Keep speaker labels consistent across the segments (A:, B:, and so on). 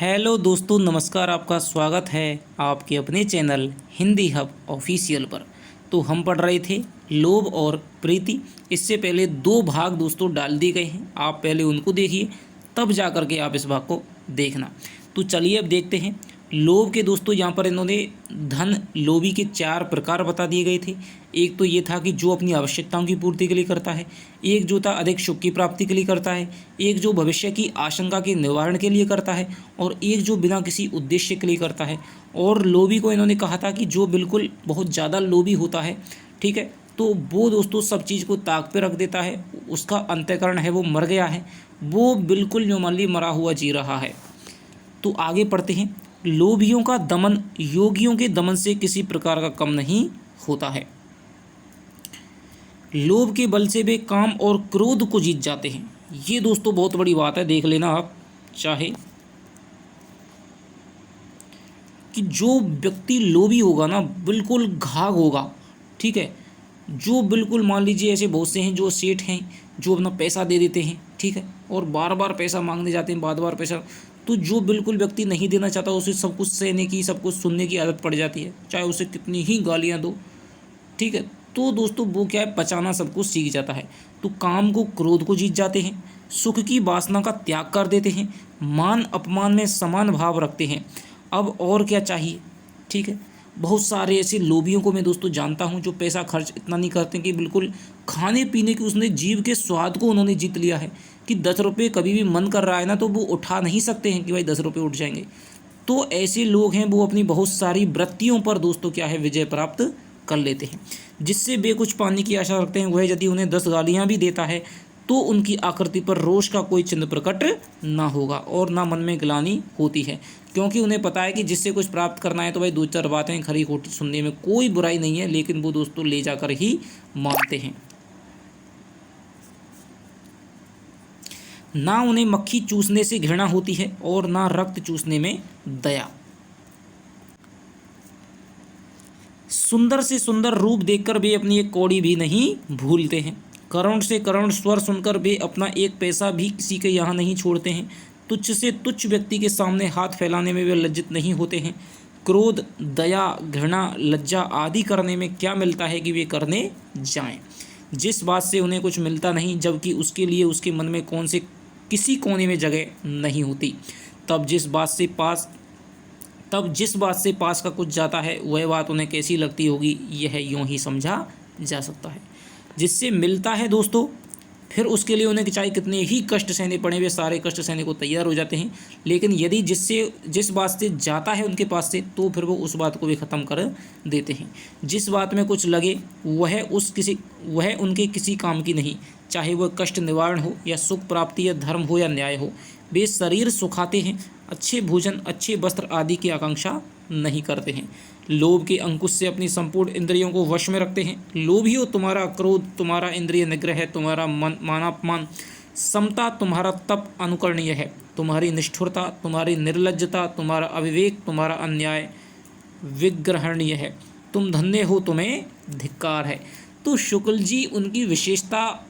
A: Hello दोस्तों, नमस्कार। आपका स्वागत है आपके अपने चैनल हिंदी हब ऑफिशियल पर। तो हम पढ़ रहे थे लोभ और प्रीति। इससे पहले दो भाग दोस्तों डाल दिए गए हैं, आप पहले उनको देखिए तब जा कर के आप इस भाग को देखना। तो चलिए अब देखते हैं लोभ के। दोस्तों यहाँ पर इन्होंने धन लोभी के चार प्रकार बता दिए गए थे। एक तो ये था कि जो अपनी आवश्यकताओं की पूर्ति के लिए करता है, एक जो था अधिक सुख की प्राप्ति के लिए करता है, एक जो भविष्य की आशंका के निवारण के लिए करता है, और एक जो बिना किसी उद्देश्य के लिए करता है। और लोभी को इन्होंने कहा था कि जो बिल्कुल बहुत ज़्यादा लोभी होता है, ठीक है, तो वो दोस्तों सब चीज़ को ताक पे रख देता है, उसका अंतःकरण है वो मर गया है, वो बिल्कुल जो मान ली मरा हुआ जी रहा है। तो आगे पढ़ते हैं। लोभियों का दमन योगियों के दमन से किसी प्रकार का कम नहीं होता है। लोभ के बल से वे काम और क्रोध को जीत जाते हैं। ये दोस्तों बहुत बड़ी बात है, देख लेना आप चाहे कि जो व्यक्ति लोभी होगा ना, बिल्कुल घाघ होगा, ठीक है। जो बिल्कुल मान लीजिए ऐसे बहुत से हैं जो सेठ हैं जो अपना पैसा दे देते हैं, ठीक है, और बार बार पैसा मांगने जाते हैं, बार बार पैसा। तो जो बिल्कुल व्यक्ति नहीं देना चाहता उसे सब कुछ सहने की, सब कुछ सुनने की आदत पड़ जाती है, चाहे उसे कितनी ही गालियाँ दो, ठीक है। तो दोस्तों वो क्या है, पचाना सब कुछ सीख जाता है। तो काम को क्रोध को जीत जाते हैं, सुख की वासना का त्याग कर देते हैं, मान अपमान में समान भाव रखते हैं। अब और क्या चाहिए, ठीक है। बहुत सारे ऐसे लोभियों को मैं दोस्तों जानता हूँ जो पैसा खर्च इतना नहीं करते कि बिल्कुल खाने पीने की उसने जीव के स्वाद को उन्होंने जीत लिया है कि 10 रुपये कभी भी मन कर रहा है ना तो वो उठा नहीं सकते हैं कि भाई 10 रुपये उठ जाएंगे। तो ऐसे लोग हैं, वो अपनी बहुत सारी वृत्तियों पर दोस्तों क्या है, विजय प्राप्त कर लेते हैं। जिससे वे कुछ पाने की आशा रखते हैं, वह यदि उन्हें 10 गालियाँ भी देता है तो उनकी आकृति पर रोष का कोई चिन्ह प्रकट ना होगा और ना मन में ग्लानि होती है, क्योंकि उन्हें पता है कि जिससे कुछ प्राप्त करना है तो भाई दो चार बातें खरी खोटी सुनने में कोई बुराई नहीं है, लेकिन वो दोस्तों ले जाकर ही मानते हैं। ना उन्हें मक्खी चूसने से घृणा होती है और ना रक्त चूसने में दया। सुंदर से सुंदर रूप देखकर वे अपनी एक कौड़ी भी नहीं भूलते हैं। करुण से करुण स्वर सुनकर वे अपना एक पैसा भी किसी के यहाँ नहीं छोड़ते हैं। तुच्छ से तुच्छ व्यक्ति के सामने हाथ फैलाने में वे लज्जित नहीं होते हैं। क्रोध, दया, घृणा, लज्जा आदि करने में क्या मिलता है कि वे करने जाएं। जिस बात से उन्हें कुछ मिलता नहीं, जबकि उसके लिए उसके मन में कौन से किसी कोने में जगह नहीं होती, तब जिस बात से पास का कुछ जाता है वह बात उन्हें कैसी लगती होगी, यह यूँ ही समझा जा सकता है। जिससे मिलता है दोस्तों, फिर उसके लिए उन्हें चाहे कितने ही कष्ट सहने पड़े, वे सारे कष्ट सहने को तैयार हो जाते हैं। लेकिन यदि जिस बात से जाता है उनके पास से, तो फिर वो उस बात को भी ख़त्म कर देते हैं। जिस बात में कुछ लगे वह उनके किसी काम की नहीं, चाहे वह कष्ट निवारण हो या सुख प्राप्ति या धर्म हो या न्याय हो। वे शरीर सुखाते हैं, अच्छे भोजन, अच्छे वस्त्र आदि की आकांक्षा नहीं करते हैं। लोभ के अंकुश से अपनी संपूर्ण इंद्रियों को वश में रखते हैं। लोभियों, तुम्हारा क्रोध, तुम्हारा इंद्रिय निग्रह है, तुम्हारा मानापमान, समता तुम्हारा तप अनुकरणीय है, तुम्हारी निष्ठुरता, तुम्हारी निर्लज्जता, तुम्हारा अविवेक, तुम्हारा अन्याय विग्रहणीय है। तुम धन्य हो, तुम्हें धिक्कार है। तो शुक्ल जी उनकी विशेषता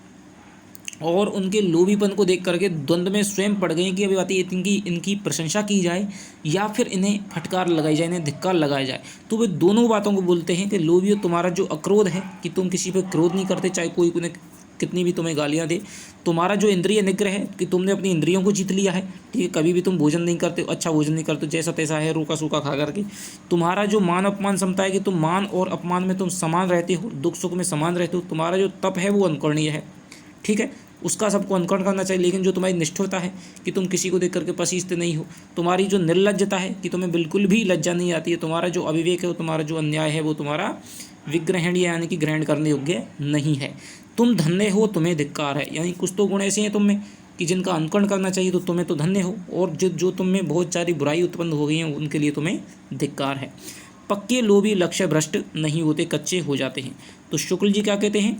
A: और उनके लोभीपन को देख करके द्वंद्व में स्वयं पड़ गए कि अभी बात ये इनकी प्रशंसा की जाए या फिर इन्हें फटकार लगाई जाए, इन्हें धिक्कार लगाया जाए। तो वे दोनों बातों को बोलते हैं कि लोभियों, तुम्हारा जो अक्रोध है कि तुम किसी पर क्रोध नहीं करते, चाहे कोई उन्हें कितनी भी तुम्हें गालियाँ दे। तुम्हारा जो इंद्रिय निग्रह है कि तुमने अपनी इंद्रियों को जीत लिया है, ठीक है, कभी भी तुम भोजन नहीं करते, अच्छा भोजन नहीं करते, जैसा तैसा है रूखा सूखा खा करके। तुम्हारा जो मान अपमान समता है कि तुम मान और अपमान में तुम समान रहते हो, दुख सुख में समान रहते हो। तुम्हारा जो तप है वो अनुकरणीय है, ठीक है, उसका सबको अनुकरण करना चाहिए। लेकिन जो तुम्हारी निष्ठुरता है कि तुम किसी को देख करके पसीजते नहीं हो, तुम्हारी जो निर्लज्जता है कि तुम्हें बिल्कुल भी लज्जा नहीं आती है, तुम्हारा जो अविवेक है, तुम्हारा जो अन्याय है, वो तुम्हारा विग्रहणीय यानी कि ग्रहण करने योग्य नहीं है। तुम धन्य हो, तुम्हें धिक्कार है। यानी कुछ तो गुण ऐसे हैं तुम में कि जिनका अनुकरण करना चाहिए, तो तुम्हें तो धन्य हो, और जो तुम में बहुत सारी बुराई उत्पन्न हो गई हैं उनके लिए तुम्हें धिक्कार है। पक्के लोभी लक्ष्य भ्रष्ट नहीं होते, कच्चे हो जाते हैं। तो शुक्ल जी क्या कहते हैं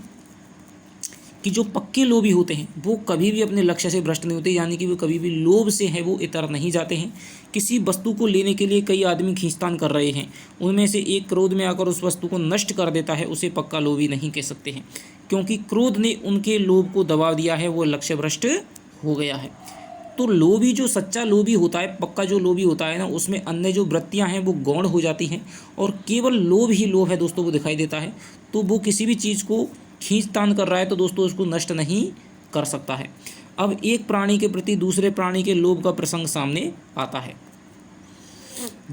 A: कि जो पक्के लोभी होते हैं वो कभी भी अपने लक्ष्य से भ्रष्ट नहीं होते, यानी कि वो कभी भी लोभ से है वो इतर नहीं जाते हैं। किसी वस्तु को लेने के लिए कई आदमी खींचतान कर रहे हैं, उनमें से एक क्रोध में आकर उस वस्तु को नष्ट कर देता है, उसे पक्का लोभी नहीं कह सकते हैं, क्योंकि क्रोध ने उनके लोभ को दबा दिया है, वो लक्ष्य भ्रष्ट हो गया है। तो लोभी जो सच्चा लोभी होता है, पक्का जो लोभी होता है ना, उसमें अन्य जो वृत्तियां हैं वो गौण हो जाती हैं और केवल लोभ ही लोभ है दोस्तों वो दिखाई देता है। तो वो किसी भी चीज़ को खींचतान कर रहा है तो दोस्तों उसको नष्ट नहीं कर सकता है। अब एक प्राणी के प्रति दूसरे प्राणी के लोभ का प्रसंग सामने आता है,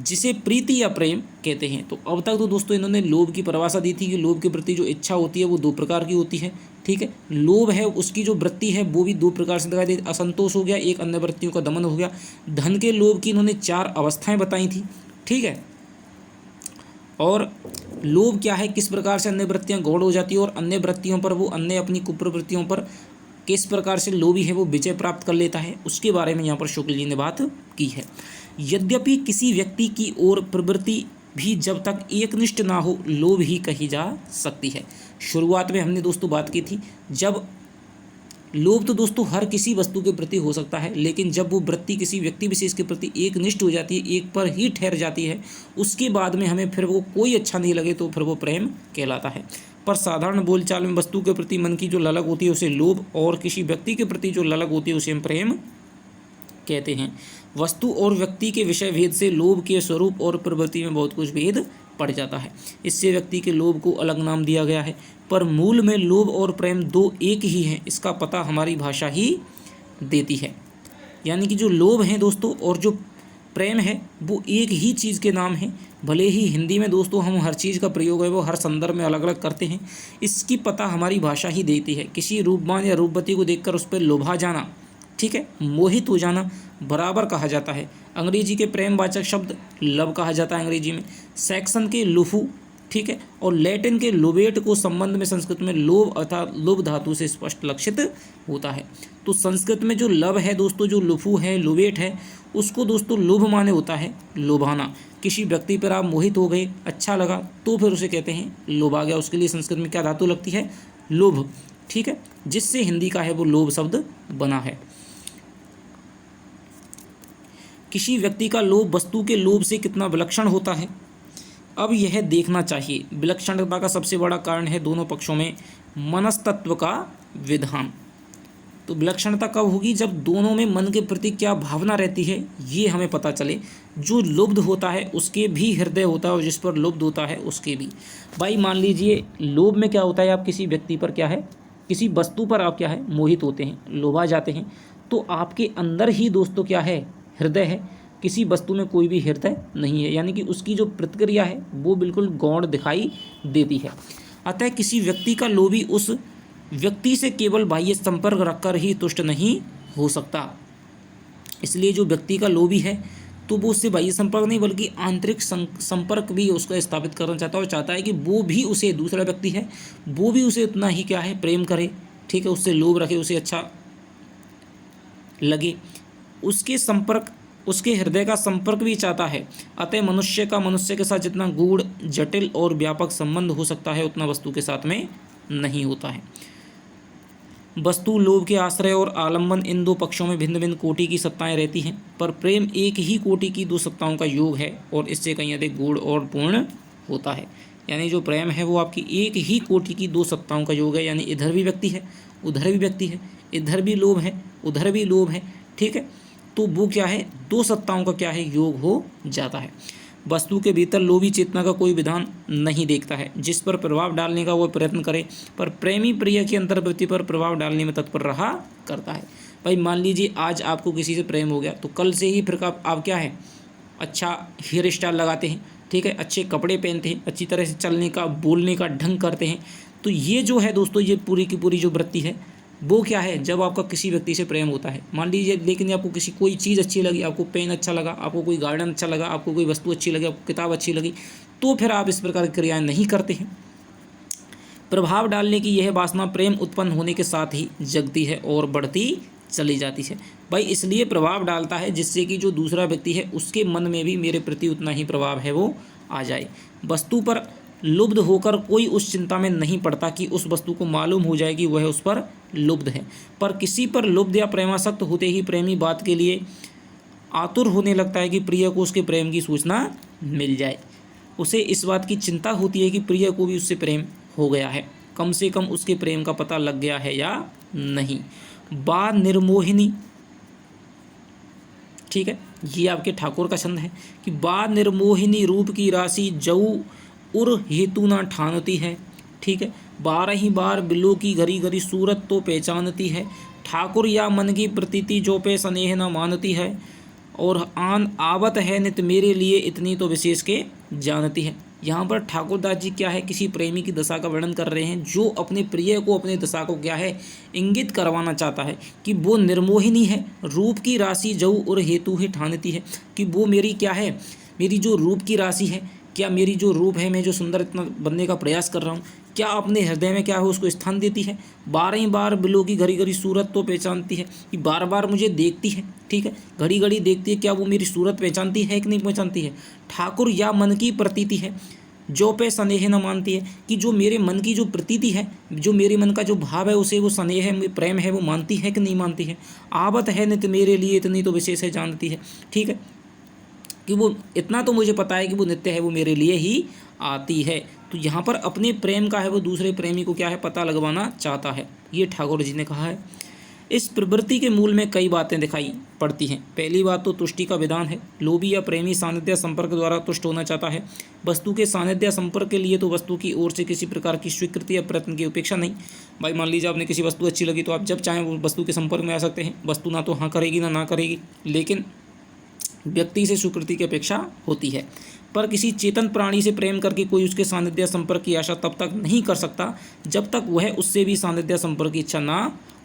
A: जिसे प्रीति या प्रेम कहते हैं। तो अब तक तो दोस्तों इन्होंने लोभ की परिभाषा दी थी कि लोभ के प्रति जो इच्छा होती है वो दो प्रकार की होती है, ठीक है। लोभ है उसकी जो वृत्ति है वो भी दो प्रकार से दिखाई देती है, असंतोष हो गया, एक अन्य वृत्तियों का दमन हो गया। धन के लोभ की इन्होंने 4 अवस्थाएं बताई थी, ठीक है। और लोभ क्या है, किस प्रकार से अन्य वृत्तियां गौण हो जाती है और अन्य वृत्तियों पर वो अन्य अपनी कुप्रवृत्तियों पर किस प्रकार से लोभी है वो विजय प्राप्त कर लेता है, उसके बारे में यहाँ पर शुक्ल जी ने बात की है। यद्यपि किसी व्यक्ति की ओर प्रवृत्ति भी जब तक एकनिष्ठ ना हो लोभ ही कही जा सकती है। शुरुआत में हमने दोस्तों बात की थी, जब लोभ तो दोस्तों हर किसी वस्तु के प्रति हो सकता है, लेकिन जब वो वृत्ति किसी व्यक्ति विशेष के प्रति एकनिष्ठ हो जाती है, एक पर ही ठहर जाती है, उसके बाद में हमें फिर वो कोई अच्छा नहीं लगे तो फिर वो प्रेम कहलाता है। पर साधारण बोलचाल में वस्तु के प्रति मन की जो ललक होती है उसे लोभ, और किसी व्यक्ति के प्रति जो ललक होती है उसे हम प्रेम कहते हैं। वस्तु और व्यक्ति के विषय भेद से लोभ के स्वरूप और प्रवृत्ति में बहुत कुछ भेद पड़ जाता है, इससे व्यक्ति के लोभ को अलग नाम दिया गया है। पर मूल में लोभ और प्रेम दो एक ही हैं, इसका पता हमारी भाषा ही देती है। यानी कि जो लोभ है दोस्तों और जो प्रेम है वो एक ही चीज़ के नाम है। भले ही हिंदी में दोस्तों हम हर चीज़ का प्रयोग है वो हर संदर्भ में अलग अलग करते हैं, इसकी पता हमारी भाषा ही देती है। किसी रूपवान या रूपवती को देखकर उस पर लोभा जाना, ठीक है, मोहित हो जाना बराबर कहा जाता है। अंग्रेजी के प्रेमवाचक शब्द लव कहा जाता है अंग्रेजी में, सैक्सन के लुफू, ठीक है, और लैटिन के लोबेट को संबंध में संस्कृत में लोभ अर्थात लोभ धातु से स्पष्ट लक्षित होता है। तो संस्कृत में जो लव है दोस्तों, जो लुफू है, लोबेट है, उसको दोस्तों लोभ माने होता है लोभाना। किसी व्यक्ति पर आप मोहित हो गए, अच्छा लगा, तो फिर उसे कहते हैं लोभा गया। उसके लिए संस्कृत में क्या धातु लगती है, लोभ, ठीक है, जिससे हिंदी का है वो लोभ शब्द बना है। किसी व्यक्ति का लोभ वस्तु के लोभ से कितना विलक्षण होता है, अब यह देखना चाहिए। विलक्षणता का सबसे बड़ा कारण है दोनों पक्षों में मनस्तत्व का विधान। तो विलक्षणता कब होगी, जब दोनों में मन के प्रति क्या भावना रहती है ये हमें पता चले। जो लुब्ध होता है उसके भी हृदय होता है और जिस पर लुब्ध होता है उसके भी। भाई मान लीजिए लोभ में क्या होता है, आप किसी व्यक्ति पर क्या है, किसी वस्तु पर आप क्या है मोहित होते हैं, लोभा जाते हैं, तो आपके अंदर ही दोस्तों क्या है, हृदय है। किसी वस्तु में कोई भी हृदय नहीं है, यानी कि उसकी जो प्रतिक्रिया है वो बिल्कुल गौण दिखाई देती है। अतः किसी व्यक्ति का लोभी उस व्यक्ति से केवल बाह्य संपर्क रखकर ही तुष्ट नहीं हो सकता। इसलिए जो व्यक्ति का लोभी है तो वो उससे बाह्य संपर्क नहीं बल्कि आंतरिक संपर्क भी उसका स्थापित करना चाहता है और चाहता है कि वो भी उसे, दूसरा व्यक्ति है वो भी उसे उतना ही क्या है प्रेम करे, ठीक है, उससे लोभ रखे, उसे अच्छा लगे, उसके हृदय का संपर्क भी चाहता है। अतः मनुष्य का मनुष्य के साथ जितना गूढ़, जटिल और व्यापक संबंध हो सकता है उतना वस्तु के साथ में नहीं होता है। वस्तु, लोभ के आश्रय और आलंबन, इन दो पक्षों में भिन्न भिन्न कोटि की सत्ताएं रहती हैं, पर प्रेम एक ही कोटि की दो सत्ताओं का योग है और इससे कहीं अधिक गूढ़ और पूर्ण होता है। यानी जो प्रेम है वो आपकी एक ही कोटि की दो सत्ताओं का योग है, यानी इधर भी व्यक्ति है उधर भी व्यक्ति है, इधर भी लोभ है उधर भी लोभ है, ठीक है, तो वो क्या है, दो सत्ताओं का क्या है योग हो जाता है। वस्तु के भीतर लोभी चेतना का कोई विधान नहीं देखता है, जिस पर प्रभाव डालने का वो प्रयत्न करे, पर प्रेमी प्रिय की अंतर्वृत्ति पर प्रभाव डालने में तत्पर रहा करता है। भाई मान लीजिए आज आपको किसी से प्रेम हो गया तो कल से ही फिर आप क्या है, अच्छा हेयर स्टाइल लगाते हैं, ठीक है, अच्छे कपड़े पहनते हैं, अच्छी तरह से चलने का बोलने का ढंग करते हैं। तो ये जो है दोस्तों, ये पूरी की पूरी जो वृत्ति है वो क्या है, जब आपका किसी व्यक्ति से प्रेम होता है, मान लीजिए लेकिन आपको किसी कोई चीज़ अच्छी लगी, आपको पेन अच्छा लगा, आपको कोई गार्डन अच्छा लगा, आपको कोई वस्तु अच्छी लगी, आपको किताब अच्छी लगी, तो फिर आप इस प्रकार की क्रियाएं नहीं करते हैं। प्रभाव डालने की यह वासना प्रेम उत्पन्न होने के साथ ही जगती है और बढ़ती चली जाती है। भाई इसलिए प्रभाव डालता है जिससे कि जो दूसरा व्यक्ति है उसके मन में भी मेरे प्रति उतना ही प्रभाव है वो आ जाए। वस्तु पर लुब्ध होकर कोई उस चिंता में नहीं पड़ता कि उस वस्तु को मालूम हो जाए कि वह उस पर लुब्ध है, पर किसी पर लुब्ध या प्रेमासक्त होते ही प्रेमी बात के लिए आतुर होने लगता है कि प्रिय को उसके प्रेम की सूचना मिल जाए। उसे इस बात की चिंता होती है कि प्रिय को भी उससे प्रेम हो गया है, कम से कम उसके प्रेम का पता लग गया है या नहीं। बा निर्मोहिनी ठीक है, ये आपके ठाकुर का छंद है कि बा निर्मोहिनी रूप की राशि जऊ उर हेतु ना ठानती है। ठीक है, 12 ही बार बिल्लो की घड़ी घड़ी सूरत तो पहचानती है। ठाकुर या मन की प्रतीति जो पे स्नेह न मानती है। और आन आवत है नित मेरे लिए इतनी तो विशेष के जानती है। यहाँ पर ठाकुरदास जी क्या है, किसी प्रेमी की दशा का वर्णन कर रहे हैं जो अपने प्रिय को, अपने दशा को क्या है, इंगित करवाना चाहता है कि वो निर्मोहिनी है, रूप की राशि जऊ और हेतु है ठानती है, कि वो मेरी क्या है, मेरी जो रूप की राशि है, क्या मेरी जो रूप है, मैं जो सुंदर इतना बनने का प्रयास कर रहा हूँ, क्या अपने हृदय में क्या है उसको स्थान देती है। 12 ही बार बिलो की घड़ी घड़ी सूरत तो पहचानती है, कि बार बार मुझे देखती है। ठीक है, घड़ी घड़ी देखती है, क्या वो मेरी सूरत पहचानती है कि नहीं पहचानती है। ठाकुर या मन की प्रतीति है जो पे स्नेह न मानती है, कि जो मेरे मन की जो प्रतीति है, जो मेरे मन का जो भाव है, उसे वो स्नेह है, प्रेम है, वो मानती है कि नहीं मानती है। आवत है नित मेरे लिए इतनी तो विशेष है जानती है। ठीक है, कि वो इतना तो मुझे पता है कि वो नित्य है, वो मेरे लिए ही आती है। तो यहाँ पर अपने प्रेम का है वो दूसरे प्रेमी को क्या है, पता लगवाना चाहता है, ये ठाकुर जी ने कहा है। इस प्रवृत्ति के मूल में कई बातें दिखाई पड़ती हैं। पहली बात तो तुष्टि का विधान है। लोभी या प्रेमी सानिध्य संपर्क द्वारा तुष्ट होना चाहता है। वस्तु के सानिध्य संपर्क के लिए तो वस्तु की ओर से किसी प्रकार की स्वीकृति या प्रयत्न की उपेक्षा नहीं। भाई मान लीजिए आपने किसी वस्तु अच्छी लगी तो आप जब चाहें वो वस्तु के संपर्क में आ सकते हैं। वस्तु ना तो हाँ करेगी ना करेगी, लेकिन व्यक्ति से स्वीकृति की अपेक्षा होती है। पर किसी चेतन प्राणी से प्रेम करके कोई उसके सानिध्य संपर्क की आशा तब तक नहीं कर सकता जब तक वह उससे भी सानिध्य संपर्क की इच्छा ना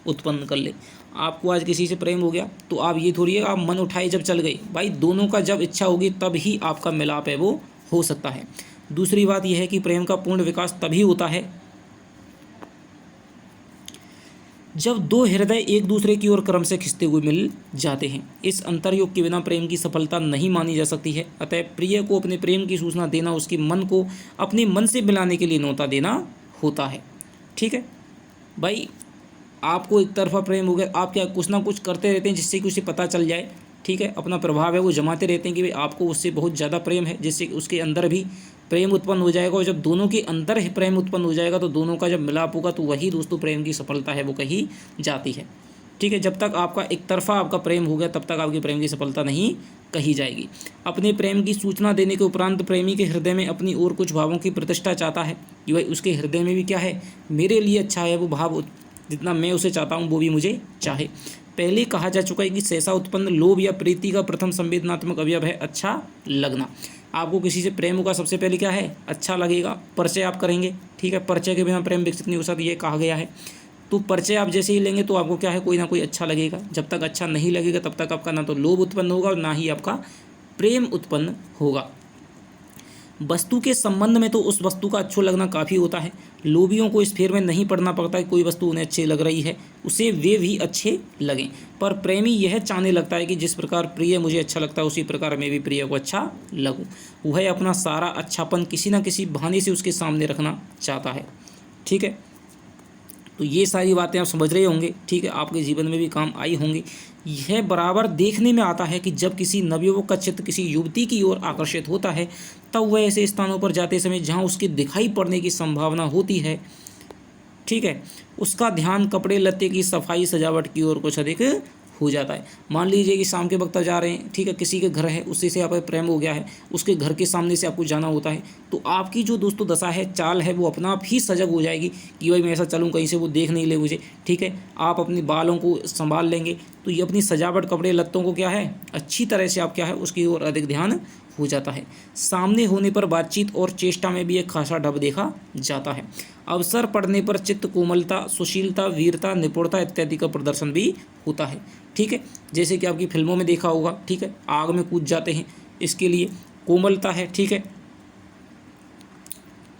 A: उत्पन्न कर ले। आपको आज किसी से प्रेम हो गया तो आप ये थोड़ी है आप मन उठाए जब चल गए, भाई दोनों का जब इच्छा होगी तब ही आपका मिलाप है वो हो सकता है। दूसरी बात यह है कि प्रेम का पूर्ण विकास तभी होता है जब दो हृदय एक दूसरे की ओर क्रम से खिंचते हुए मिल जाते हैं। इस अंतरयोग के बिना प्रेम की सफलता नहीं मानी जा सकती है। अतः प्रिय को अपने प्रेम की सूचना देना उसके मन को अपने मन से मिलाने के लिए न्योता देना होता है। ठीक है भाई, आपको एक तरफा प्रेम हो गया, आप क्या कुछ ना कुछ करते रहते हैं जिससे कि उसे पता चल जाए। ठीक है, अपना प्रभाव है वो जमाते रहते हैं कि भाई आपको उससे बहुत ज़्यादा प्रेम है, जिससे उसके अंदर भी प्रेम उत्पन्न हो जाएगा। और जब दोनों के अंदर ही प्रेम उत्पन्न हो जाएगा तो दोनों का जब मिलाप होगा तो वही दोस्तों प्रेम की सफलता है वो कही जाती है। ठीक है, जब तक आपका एक तरफा आपका प्रेम हो गया तब तक आपकी प्रेम की सफलता नहीं कही जाएगी। अपने प्रेम की सूचना देने के उपरांत प्रेमी के हृदय में अपनी और कुछ भावों की प्रतिष्ठा चाहता है कि भाई उसके हृदय में भी क्या है, मेरे लिए अच्छा है वो भाव, जितना मैं उसे चाहता हूँ वो भी मुझे चाहे। पहले कहा जा चुका है कि सहसा उत्पन्न लोभ या प्रीति का प्रथम संवेदनात्मक अवयव है अच्छा लगना। आपको किसी से प्रेम होगा सबसे पहले क्या है, अच्छा लगेगा। परिचय आप करेंगे, ठीक है, परिचय के बिना प्रेम विकसित नहीं हो सकता, ये कहा गया है। तो परिचय आप जैसे ही लेंगे तो आपको क्या है, कोई ना कोई अच्छा लगेगा। जब तक अच्छा नहीं लगेगा तब तक आपका ना तो लोभ उत्पन्न होगा और ना ही आपका प्रेम उत्पन्न होगा। वस्तु के संबंध में तो उस वस्तु का अच्छा लगना काफ़ी होता है। लोभियों को इस फेर में नहीं पड़ना पड़ता है कोई वस्तु उन्हें अच्छी लग रही है उसे वे भी अच्छे लगें। पर प्रेमी यह चाहने लगता है कि जिस प्रकार प्रिय मुझे अच्छा लगता है उसी प्रकार मैं भी प्रिय को अच्छा लगूं। वह अपना सारा अच्छापन किसी न किसी बहाने से उसके सामने रखना चाहता है। ठीक है, तो ये सारी बातें आप समझ रहे होंगे। ठीक है, आपके जीवन में भी काम आई होंगी। यह बराबर देखने में आता है कि जब किसी नवयुवक का चित्त किसी युवती की ओर आकर्षित होता है तब वह ऐसे स्थानों पर जाते समय जहाँ उसके दिखाई पड़ने की संभावना होती है, ठीक है, उसका ध्यान कपड़े लत्ते की सफाई सजावट की ओर कुछ अधिक हो जाता है। मान लीजिए कि शाम के वक्त जा रहे हैं, ठीक है, किसी के घर है, उसी से आपका प्रेम हो गया है, उसके घर के सामने से आपको जाना होता है, तो आपकी जो दोस्तों दशा है, चाल है, वो अपना आप ही सजग हो जाएगी कि भाई मैं ऐसा चलूँ कहीं से वो देख नहीं ले मुझे। ठीक है, आप अपने बालों को संभाल लेंगे तो ये अपनी सजावट कपड़े लत्तों को क्या है अच्छी तरह से आप क्या है उसकी ओर अधिक ध्यान हो जाता है। सामने होने पर बातचीत और चेष्टा में भी एक खासा ढब देखा जाता है। अवसर पड़ने पर चित्त कोमलता, सुशीलता, वीरता, निपुणता इत्यादि का प्रदर्शन भी होता है। ठीक है, जैसे कि आपकी फिल्मों में देखा होगा, ठीक है, आग में कूद जाते हैं, इसके लिए कोमलता है, ठीक है,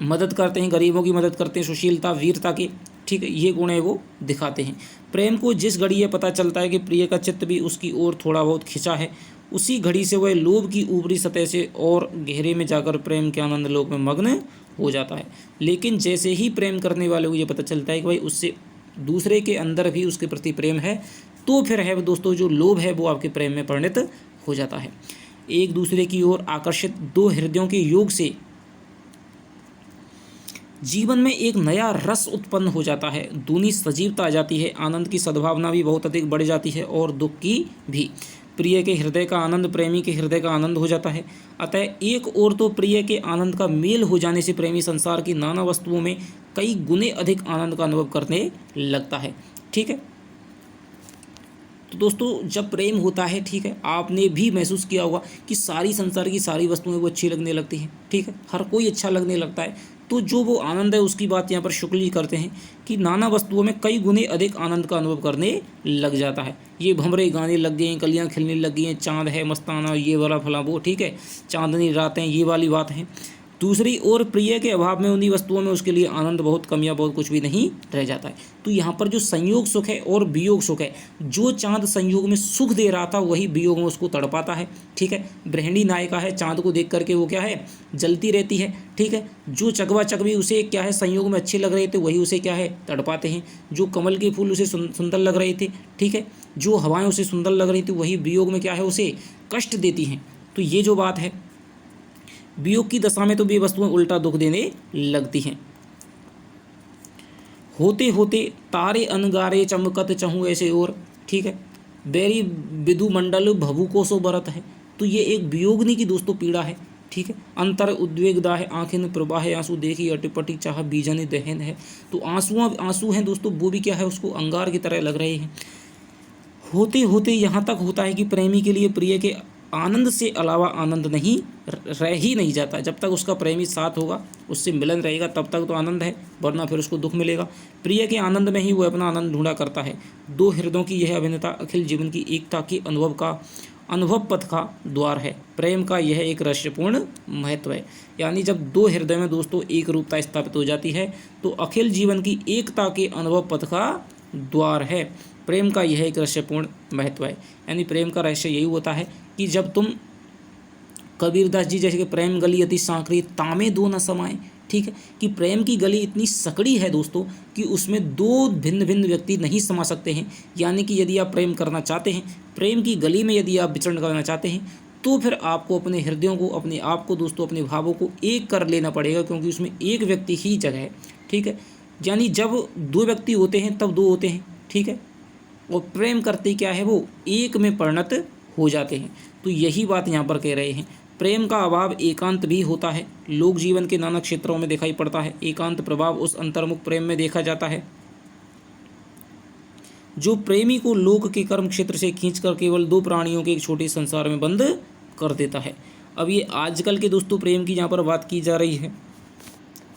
A: मदद करते हैं, गरीबों की मदद करते हैं, सुशीलता, वीरता के, ठीक है, ये गुण है वो दिखाते हैं। प्रेम को जिस घड़ी ये पता चलता है कि प्रिय का चित्त भी उसकी ओर थोड़ा बहुत खिंचा है, उसी घड़ी से वह लोभ की ऊपरी सतह से और गहरे में जाकर प्रेम के आनंद लोक में मग्न हो जाता है। लेकिन जैसे ही प्रेम करने वाले को ये पता चलता है कि भाई उससे दूसरे के अंदर भी उसके प्रति प्रेम है, तो फिर है दोस्तों जो लोभ है वो आपके प्रेम में परिणत हो जाता है। एक दूसरे की ओर आकर्षित दो हृदयों के योग से जीवन में एक नया रस उत्पन्न हो जाता है, दूनी सजीवता आ जाती है, आनंद की सद्भावना भी बहुत अधिक बढ़ जाती है और दुख की भी। प्रिय के हृदय का आनंद प्रेमी के हृदय का आनंद हो जाता है। अतः एक और तो प्रिय के आनंद का मेल हो जाने से प्रेमी संसार की नाना वस्तुओं में कई गुने अधिक आनंद का अनुभव करने लगता है। ठीक है, तो दोस्तों जब प्रेम होता है, ठीक है, आपने भी महसूस किया होगा कि सारी संसार की सारी वस्तुएं वो अच्छी लगने लगती हैं। ठीक है, हर कोई अच्छा लगने लगता है। तो जो वो आनंद है उसकी बात यहाँ पर शुक्ल जी करते हैं कि नाना वस्तुओं में कई गुने अधिक आनंद का अनुभव करने लग जाता है। ये भंवरे गाने लग गए हैं, कलियाँ खिलने लग गई हैं, चाँद है मस्ताना, ये वाला फला वो, ठीक है, चांदनी रातें, ये वाली बात है। दूसरी ओर प्रिय के अभाव में उन्हीं वस्तुओं में उसके लिए आनंद बहुत कम या बहुत कुछ भी नहीं रह जाता है। तो यहाँ पर जो संयोग सुख है और वियोग सुख है, जो चांद संयोग में सुख दे रहा था वही वियोग में उसको तड़पाता है। ठीक है, गृहिणी नायिका है, चांद को देख करके वो क्या है, जलती रहती है। ठीक है, जो चकवा चकवी उसे क्या है संयोग में अच्छे लग रहे थे वही उसे क्या है तड़पाते हैं। जो कमल के फूल उसे सुंदर लग रहे थे, ठीक है, जो हवाएं उसे सुंदर लग रही थी वही वियोग में क्या है उसे कष्ट देती हैं। तो ये जो बात है, वियोग की दशा में तो वे वस्तुएं उल्टा दुख देने लगती हैं। होते होते तारे अनगारे चमकत चहूँ ऐसे और, ठीक है, बैरी विदु मंडल भभु को सो बरत है। तो ये एक वियोगनी की दोस्तों पीड़ा है। ठीक है, अंतर उद्वेगदा है, आंखें में प्रवाह है, आंसू देखी अटपटी चाह बीजन दहन है। तो आंसू हैं दोस्तों, वो भी क्या है उसको अंगार की तरह लग रहे हैं। होते होते यहाँ तक होता है कि प्रेमी के लिए प्रिय के आनंद से अलावा आनंद नहीं रह ही नहीं जाता। जब तक उसका प्रेमी साथ होगा, उससे मिलन रहेगा, तब तक तो आनंद है, वरना फिर उसको दुख मिलेगा। प्रिय के आनंद में ही वो अपना आनंद ढूंढा करता है। दो हृदयों की यह अभिन्नता अखिल जीवन की एकता के अनुभव पथ का द्वार है। प्रेम का यह एक रहस्यपूर्ण महत्व है। यानी जब दो हृदय में दोस्तों एक रूपता स्थापित हो जाती है तो अखिल जीवन की एकता के अनुभव पथ का द्वार है। प्रेम का यह एक रहस्यपूर्ण महत्व है। यानी प्रेम का रहस्य यही होता है कि जब तुम, कबीरदास जी जैसे कि प्रेम गली अति सांकड़ी तामे दो न समाए, ठीक है, कि प्रेम की गली इतनी सकड़ी है दोस्तों कि उसमें दो भिन्न भिन्न व्यक्ति नहीं समा सकते हैं। यानी कि यदि आप प्रेम करना चाहते हैं, प्रेम की गली में यदि आप विचरण करना चाहते हैं, तो फिर आपको अपने हृदयों को, अपने आप को दोस्तों, अपने भावों को एक कर लेना पड़ेगा, क्योंकि उसमें एक व्यक्ति ही जगह है। ठीक है, यानी जब दो व्यक्ति होते हैं तब दो होते हैं। ठीक है, और प्रेम करते क्या है वो एक में परिणत हो जाते हैं। तो यही बात यहाँ पर कह रहे हैं। प्रेम का अभाव एकांत भी होता है। लोक जीवन के नाना क्षेत्रों में दिखाई पड़ता है। एकांत प्रभाव उस अंतर्मुख प्रेम में देखा जाता है जो प्रेमी को लोक के कर्म क्षेत्र से खींचकर केवल दो प्राणियों के एक छोटे संसार में बंद कर देता है। अब ये आजकल के दोस्तों प्रेम की यहाँ पर बात की जा रही है।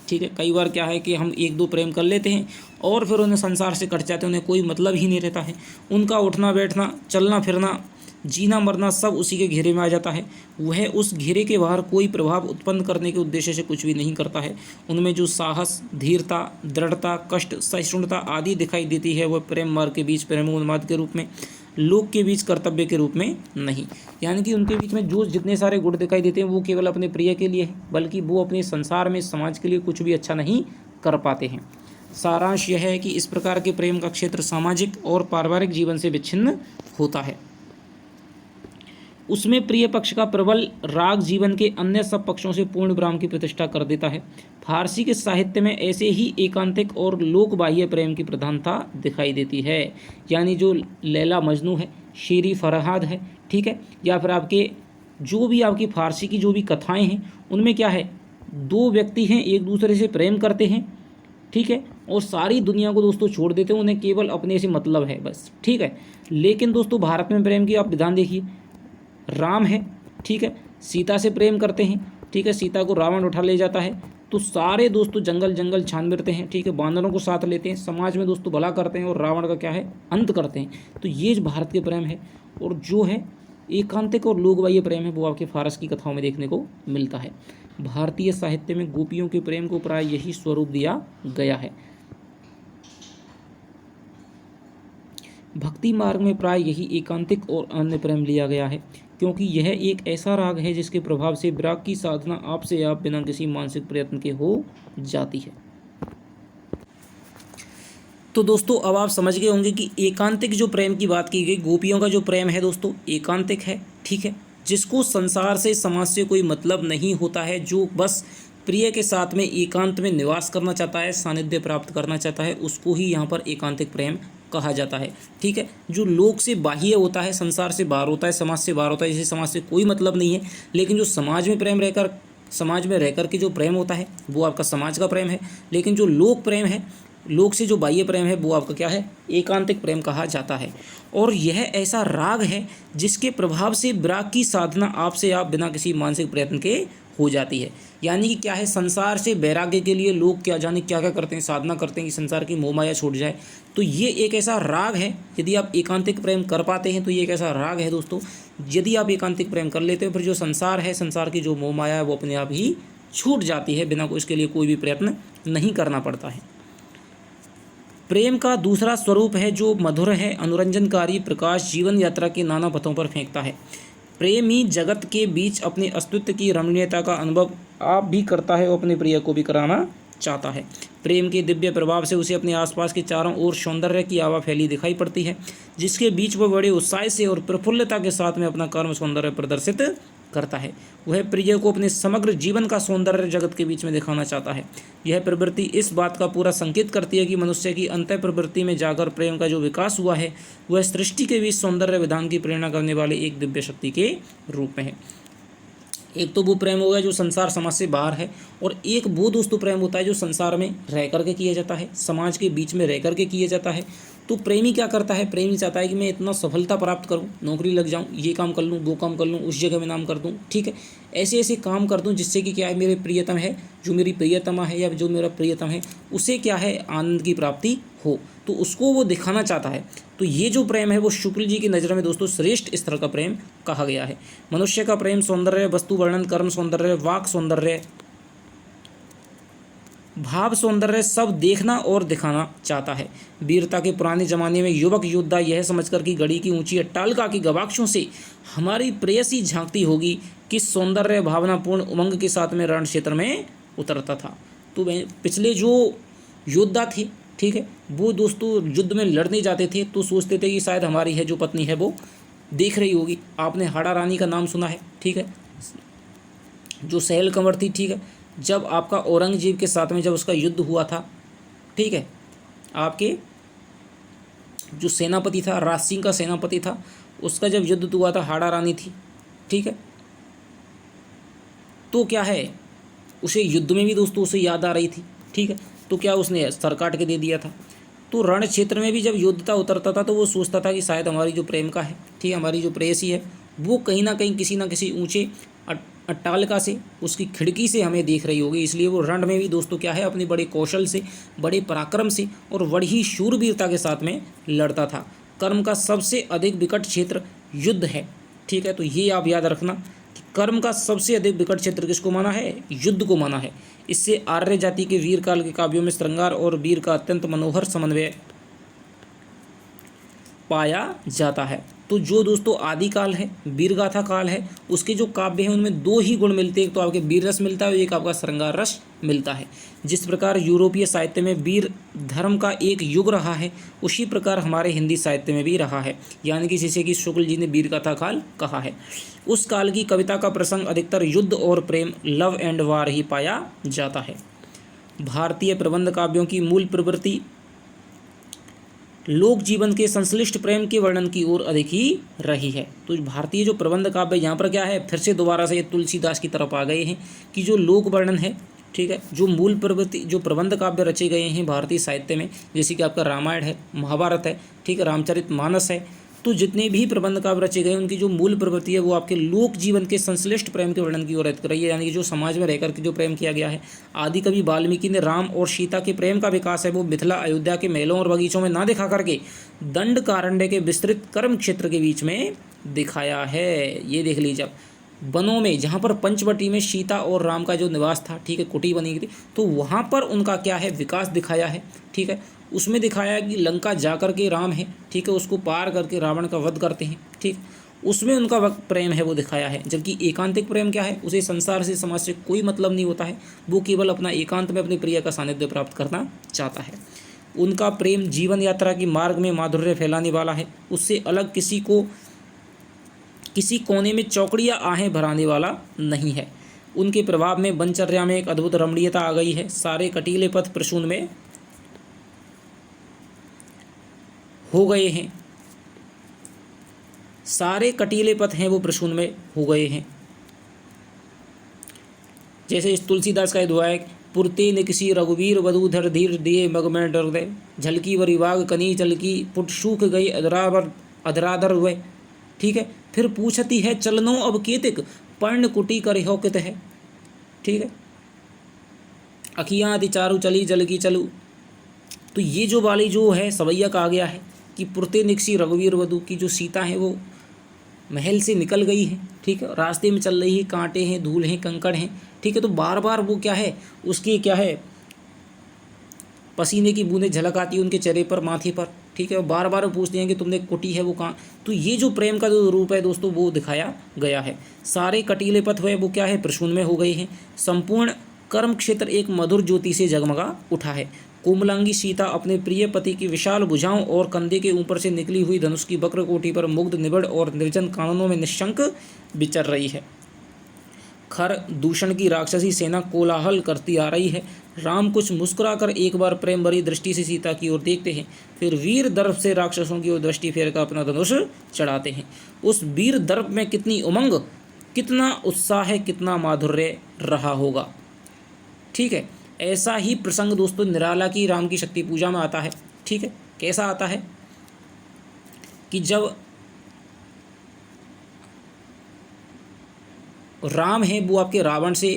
A: ठीक है, कई बार क्या है कि हम एक दो प्रेम कर लेते हैं और फिर उन्हें संसार से कट जाते हैं, उन्हें कोई मतलब ही नहीं रहता है। उनका उठना बैठना, चलना फिरना, जीना मरना सब उसी के घेरे में आ जाता है। वह उस घेरे के बाहर कोई प्रभाव उत्पन्न करने के उद्देश्य से कुछ भी नहीं करता है। उनमें जो साहस, धीरता, दृढ़ता, कष्ट, सहिष्णुता आदि दिखाई देती है वह प्रेम मार्ग के बीच प्रेम उन्माद के रूप में, लोक के बीच कर्तव्य के रूप में नहीं। यानी कि उनके बीच में जो जितने सारे गुण दिखाई देते हैं वो केवल अपने प्रिय के लिए है, बल्कि वो अपने संसार में, समाज के लिए कुछ भी अच्छा नहीं कर पाते हैं। सारांश यह है कि इस प्रकार के प्रेम का क्षेत्र सामाजिक और पारिवारिक जीवन से विच्छिन्न होता है। उसमें प्रिय पक्ष का प्रबल राग जीवन के अन्य सब पक्षों से पूर्ण विराम की प्रतिष्ठा कर देता है। फारसी के साहित्य में ऐसे ही एकांतिक और लोकबाह्य प्रेम की प्रधानता दिखाई देती है। यानी जो लैला मजनू है, शेरी फरहाद है, ठीक है, या फिर आपके जो भी आपकी फारसी की जो भी कथाएं हैं उनमें क्या है, दो व्यक्ति हैं एक दूसरे से प्रेम करते हैं, ठीक है, और सारी दुनिया को दोस्तों छोड़ देते हैं, उन्हें केवल अपने से मतलब है बस। ठीक है, लेकिन दोस्तों भारत में प्रेम की आप विधान देखिए। राम है, ठीक है, सीता से प्रेम करते हैं, ठीक है, सीता को रावण उठा ले जाता है तो सारे दोस्तों जंगल जंगल छान बिरते हैं, ठीक है, बानरों को साथ लेते हैं, समाज में दोस्तों भला करते हैं और रावण का क्या है अंत करते हैं। तो ये भारत के प्रेम है। और जो है एकांतिक और लोकबाह्य प्रेम है वो आपके फारस की कथाओं में देखने को मिलता है। भारतीय साहित्य में गोपियों के प्रेम को प्राय यही स्वरूप दिया गया है। भक्ति मार्ग में प्राय यही एकांतिक और अन्य प्रेम लिया गया है, क्योंकि यह एक ऐसा राग है जिसके प्रभाव से विराग की साधना आपसे आप बिना किसी मानसिक प्रयत्न के हो जाती है। तो दोस्तों अब आप समझ गए होंगे कि एकांतिक जो प्रेम की बात की गई, गोपियों का जो प्रेम है दोस्तों एकांतिक है, ठीक है, जिसको संसार से, समाज से कोई मतलब नहीं होता है, जो बस प्रिय के साथ में एकांत में निवास करना चाहता है, सानिध्य प्राप्त करना चाहता है, उसको ही यहाँ पर एकांतिक प्रेम कहा जाता है। ठीक है, जो लोक से बाह्य होता है, संसार से बाहर होता है, समाज से बाहर होता है, जिसे समाज से कोई मतलब नहीं है, लेकिन जो समाज में प्रेम रहकर, समाज में रहकर के जो प्रेम होता है वो आपका समाज का प्रेम है। लेकिन जो लोक प्रेम है, लोक से जो बाह्य प्रेम है, वो आपका क्या है, एकांतिक प्रेम कहा जाता है। और यह ऐसा राग है जिसके प्रभाव से विराग की साधना आपसे आप बिना किसी मानसिक प्रयत्न के हो जाती है। यानी कि क्या है, संसार से वैराग्य के लिए लोग क्या जाने क्या क्या करते हैं, साधना करते हैं कि संसार की मोह माया छूट जाए। तो ये एक ऐसा राग है, यदि आप एकांतिक प्रेम कर पाते हैं तो ये एक ऐसा राग है दोस्तों। यदि आप एकांतिक प्रेम कर लेते हो, फिर जो संसार है, संसार की जो मोह माया है, वो अपने आप ही छूट जाती है, बिना इसके लिए कोई भी प्रयत्न नहीं करना पड़ता है। प्रेम का दूसरा स्वरूप है जो मधुर है, अनुरंजनकारी प्रकाश जीवन यात्रा के नाना पथों पर फेंकता है। प्रेमी जगत के बीच अपने अस्तित्व की रमणीयता का अनुभव आप भी करता है और अपने प्रिय को भी कराना चाहता है। प्रेम के दिव्य प्रभाव से उसे अपने आसपास के चारों ओर सौंदर्य की आवा फैली दिखाई पड़ती है, जिसके बीच वह बड़े उत्साह से और प्रफुल्लता के साथ में अपना कर्म सौंदर्य प्रदर्शित करता है। वह प्रिय को अपने समग्र जीवन का सौंदर्य जगत के बीच में दिखाना चाहता है। यह प्रवृत्ति इस बात का पूरा संकेत करती है कि मनुष्य की अंतः प्रवृत्ति में जाकर प्रेम का जो विकास हुआ है, वह सृष्टि के बीच सौंदर्य विधान की प्रेरणा करने वाले एक दिव्य शक्ति के रूप में है। एक तो वो प्रेम हो गया जो संसार समाज से बाहर है, और एक वो दोस्तों प्रेम होता है जो संसार में रह करके किया जाता है, समाज के बीच में रह करके किया जाता है। तो प्रेमी क्या करता है, प्रेमी चाहता है कि मैं इतना सफलता प्राप्त करूं, नौकरी लग जाऊं, ये काम कर लूं, वो काम कर लूं, उस जगह में नाम कर दूं, ठीक है, ऐसे ऐसे काम कर दूं जिससे कि क्या है, मेरे प्रियतम है, जो मेरी प्रियतमा है या जो मेरा प्रियतम है, उसे क्या है, आनंद की प्राप्ति हो, तो उसको वो दिखाना चाहता है। तो ये जो प्रेम है वो शुक्ल जी की नज़र में दोस्तों श्रेष्ठ स्तर का प्रेम कहा गया है। मनुष्य का प्रेम सौंदर्य, वस्तु वर्णन, कर्म सौंदर्य, वाक सौंदर्य, भाव सौंदर्य सब देखना और दिखाना चाहता है। वीरता के पुराने जमाने में युवक योद्धा यह समझकर कि गढ़ी की ऊंची अट्टालिका की गवाक्षों से हमारी प्रेयसी झांकती होगी, कि सौंदर्य भावनापूर्ण उमंग के साथ में रण क्षेत्र में उतरता था। तो पिछले जो योद्धा थे, ठीक है, वो दोस्तों युद्ध में लड़ने जाते थे तो सोचते थे कि शायद हमारी है जो पत्नी है वो देख रही होगी। आपने हाड़ा रानी का नाम सुना है, ठीक है, जो सहल कंवर थी, ठीक है, जब आपका औरंगजेब के साथ में जब उसका युद्ध हुआ था, ठीक है, आपके जो सेनापति था, राज सिंह का सेनापति था, उसका जब युद्ध हुआ था, हाड़ा रानी थी, ठीक है, तो क्या है, उसे युद्ध में भी दोस्तों उसे याद आ रही थी, ठीक है, तो क्या उसने सर काट के दे दिया था। तो रण क्षेत्र में भी जब योद्धा उतरता था तो वो सोचता था कि शायद हमारी जो प्रेमिका है, ठीक है, हमारी जो प्रेयसी है, वो कहीं ना कहीं किसी ना किसी ऊंचे अट्टालिका से, उसकी खिड़की से हमें देख रही होगी। इसलिए वो रण में भी दोस्तों क्या है, अपने बड़े कौशल से, बड़े पराक्रम से और बड़ी ही शूरवीरता के साथ में लड़ता था। कर्म का सबसे अधिक विकट क्षेत्र युद्ध है, ठीक है, तो ये आप याद रखना कि कर्म का सबसे अधिक विकट क्षेत्र किसको माना है, युद्ध को माना है। इससे आर्य जाति के वीर काल के काव्यों में श्रृंगार और वीर का अत्यंत मनोहर समन्वय पाया जाता है। तो जो दोस्तों आदिकाल है, वीरगाथा काल है, उसके जो काव्य हैं उनमें दो ही गुण मिलते हैं, एक तो आपके वीर रस मिलता है और एक आपका श्रृंगार रस मिलता है। जिस प्रकार यूरोपीय साहित्य में वीर धर्म का एक युग रहा है, उसी प्रकार हमारे हिंदी साहित्य में भी रहा है, यानी कि जिसे कि शुक्ल जी ने वीरगाथा काल कहा है। उस काल की कविता का प्रसंग अधिकतर युद्ध और प्रेम, लव एंड वार ही पाया जाता है। भारतीय प्रबंध काव्यों की मूल प्रवृत्ति लोक जीवन के संश्लिष्ट प्रेम के वर्णन की ओर अधिक ही रही है। तो भारतीय जो प्रबंध काव्य यहाँ पर क्या है, फिर से दोबारा से तुलसीदास की तरफ आ गए हैं कि जो लोक वर्णन है, ठीक है, जो मूल प्रवृत्ति, जो प्रबंध काव्य रचे गए हैं भारतीय साहित्य में, जैसे कि आपका रामायण है, महाभारत है, ठीक है, रामचरितमानस है, तो जितने भी प्रबंध काव्य रचे गए उनकी जो मूल प्रवृत्ति है वो आपके लोक जीवन के संश्लिष्ट प्रेम के वर्णन की ओर अधिक रही है, यानी कि जो समाज में रहकर के जो प्रेम किया गया है। आदि कवि वाल्मीकि ने राम और सीता के प्रेम का विकास है वो मिथिला अयोध्या के महलों और बगीचों में ना दिखा करके दंड कारण्य के विस्तृत कर्म क्षेत्र के बीच में दिखाया है। ये देख लीजिए, वनों में जहाँ पर पंचवटी में सीता और राम का जो निवास था, ठीक है, कुटी बनी गई थी, तो वहाँ पर उनका क्या है, विकास दिखाया है, ठीक है। उसमें दिखाया कि लंका जाकर के राम है, ठीक है, उसको पार करके रावण का वध करते हैं, ठीक, उसमें उनका प्रेम है वो दिखाया है। जबकि एकांतिक प्रेम क्या है, उसे संसार से, समाज से कोई मतलब नहीं होता है, वो केवल अपना एकांत में अपने प्रिय का सानिध्य प्राप्त करना चाहता है। उनका प्रेम जीवन यात्रा की मार्ग में माधुर्य फैलाने वाला है, उससे अलग किसी कोने में चौकड़ी या आहें भराने वाला नहीं है। उनके प्रभाव में वनचर्या में एक अद्भुत रमणीयता आ गई है। सारे कटीले पथ प्रसून में हो गए हैं, सारे कटीले पथ हैं वो प्रसून हो गए हैं। जैसे इस तुलसीदास का दुआ है, पुरते ने किसी रघुवीर वधु धर धीर दिए मग में डर दे, झलकी वरी बाग कनी चलकी पुट सूख गई अधराधर हुए। ठीक है, फिर पूछती है चलनो अब केतिक, पर्ण कुटी कर हो कित है। ठीक है, अखियाँ अति चारू चली जल की चलू। तो ये जो वाली जो है सवैया कहा गया है कि पुरते निकसी रघुवीर वधु की जो सीता है वो महल से निकल गई है। ठीक है, रास्ते में चल रही है, कांटे हैं, धूल हैं, कंकड़ हैं। ठीक है, तो बार बार वो क्या है, उसकी क्या है, पसीने की बूंदें झलक आती है उनके चेहरे पर, माथे पर। ठीक है, बार बार पूछते हैं कि तुमने कुटी है वो कहाँ। तो ये जो प्रेम का जो रूप है दोस्तों वो दिखाया गया है। सारे कटीले पथ हुए वो क्या है, प्रसून में हो गए हैं। संपूर्ण कर्म क्षेत्र एक मधुर ज्योति से जगमगा उठा है। कोमलांगी सीता अपने प्रिय पति की विशाल भुजाओं और कंधे के ऊपर से निकली हुई धनुष की वक्र कोटि पर मुग्ध निबिड़ और निर्जन काननों में निशंक विचर रही है। खर दूषण की राक्षसी सेना कोलाहल करती आ रही है। राम कुछ मुस्कुराकर एक बार प्रेम भरी दृष्टि से सीता की ओर देखते हैं, फिर वीर दर्प से राक्षसों की ओर दृष्टि फेरकर अपना धनुष चढ़ाते हैं। उस वीर दर्प में कितनी उमंग, कितना उत्साह है, कितना माधुर्य रहा होगा। ठीक है, ऐसा ही प्रसंग दोस्तों निराला की राम की शक्ति पूजा में आता है। ठीक है, कैसा आता है कि जब राम है वो आपके रावण से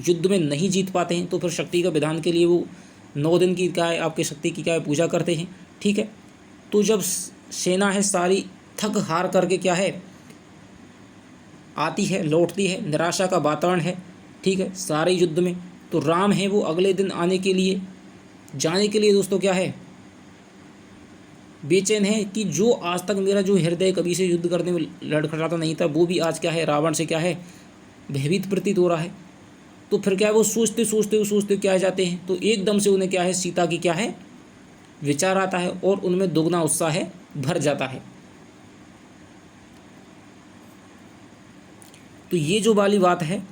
A: युद्ध में नहीं जीत पाते हैं, तो फिर शक्ति का विधान के लिए वो 9 दिन की क्या है आपके शक्ति की क्या है पूजा करते हैं। ठीक है, तो जब सेना है सारी थक हार करके क्या है आती है, लौटती है, निराशा का वातावरण है। ठीक है, सारे युद्ध में, तो राम है वो अगले दिन जाने के लिए दोस्तों क्या है बेचैन है कि जो आज तक मेरा जो हृदय कभी से युद्ध करने में लड़खड़ाता नहीं था वो भी आज क्या है रावण से क्या है भयभीत प्रतीत हो रहा है। तो फिर क्या है वो सोचते क्या जाते हैं, तो एकदम से उन्हें क्या है सीता की क्या है विचार आता है और उनमें दुगना उत्साह है भर जाता है। तो ये जो वाली बात है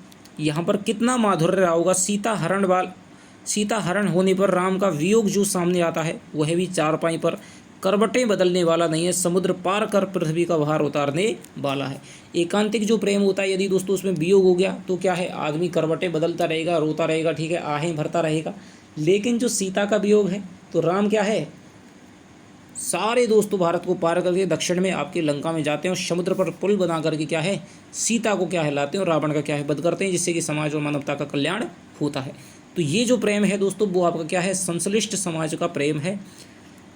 A: यहाँ पर कितना माधुर्य रहा होगा। सीता हरण होने पर राम का वियोग जो सामने आता है वह भी चारपाई पर करवटें बदलने वाला नहीं है, समुद्र पार कर पृथ्वी का भार उतारने वाला है। एकांतिक जो प्रेम होता है यदि दोस्तों उसमें वियोग हो गया तो क्या है आदमी करवटें बदलता रहेगा, रोता रहेगा। ठीक है, आहें भरता रहेगा। लेकिन जो सीता का वियोग है तो राम क्या है सारे दोस्तों भारत को पार करके दक्षिण में आपके लंका में जाते हैं और समुद्र पर पुल बना करके क्या है सीता को क्या है लाते हैं और रावण का क्या है वध करते हैं, जिससे कि समाज और मानवता का कल्याण होता है। तो ये जो प्रेम है दोस्तों वो आपका क्या है संश्लिष्ट समाज का प्रेम है,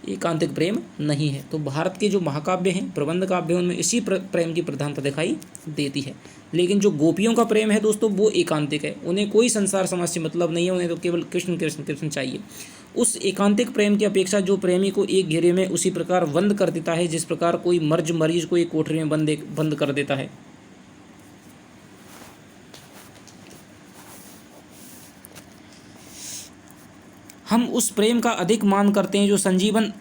A: एकांतिक प्रेम नहीं है। तो भारत के जो महाकाव्य हैं, प्रबंध काव्य, उनमें इसी प्रेम की प्रधानता दिखाई देती है। लेकिन जो गोपियों का प्रेम है दोस्तों वो एकांतिक है, उन्हें कोई संसार समाज से मतलब नहीं है, उन्हें तो केवल कृष्ण कृष्ण कृष्ण चाहिए। उस एकांतिक प्रेम की अपेक्षा जो प्रेमी को एक घेरे में उसी प्रकार बंद कर देता है जिस प्रकार कोई मरीज को एक कोठरी में बंद कर देता है। हम उस प्रेम का अधिक मान करते हैं जो संजीवन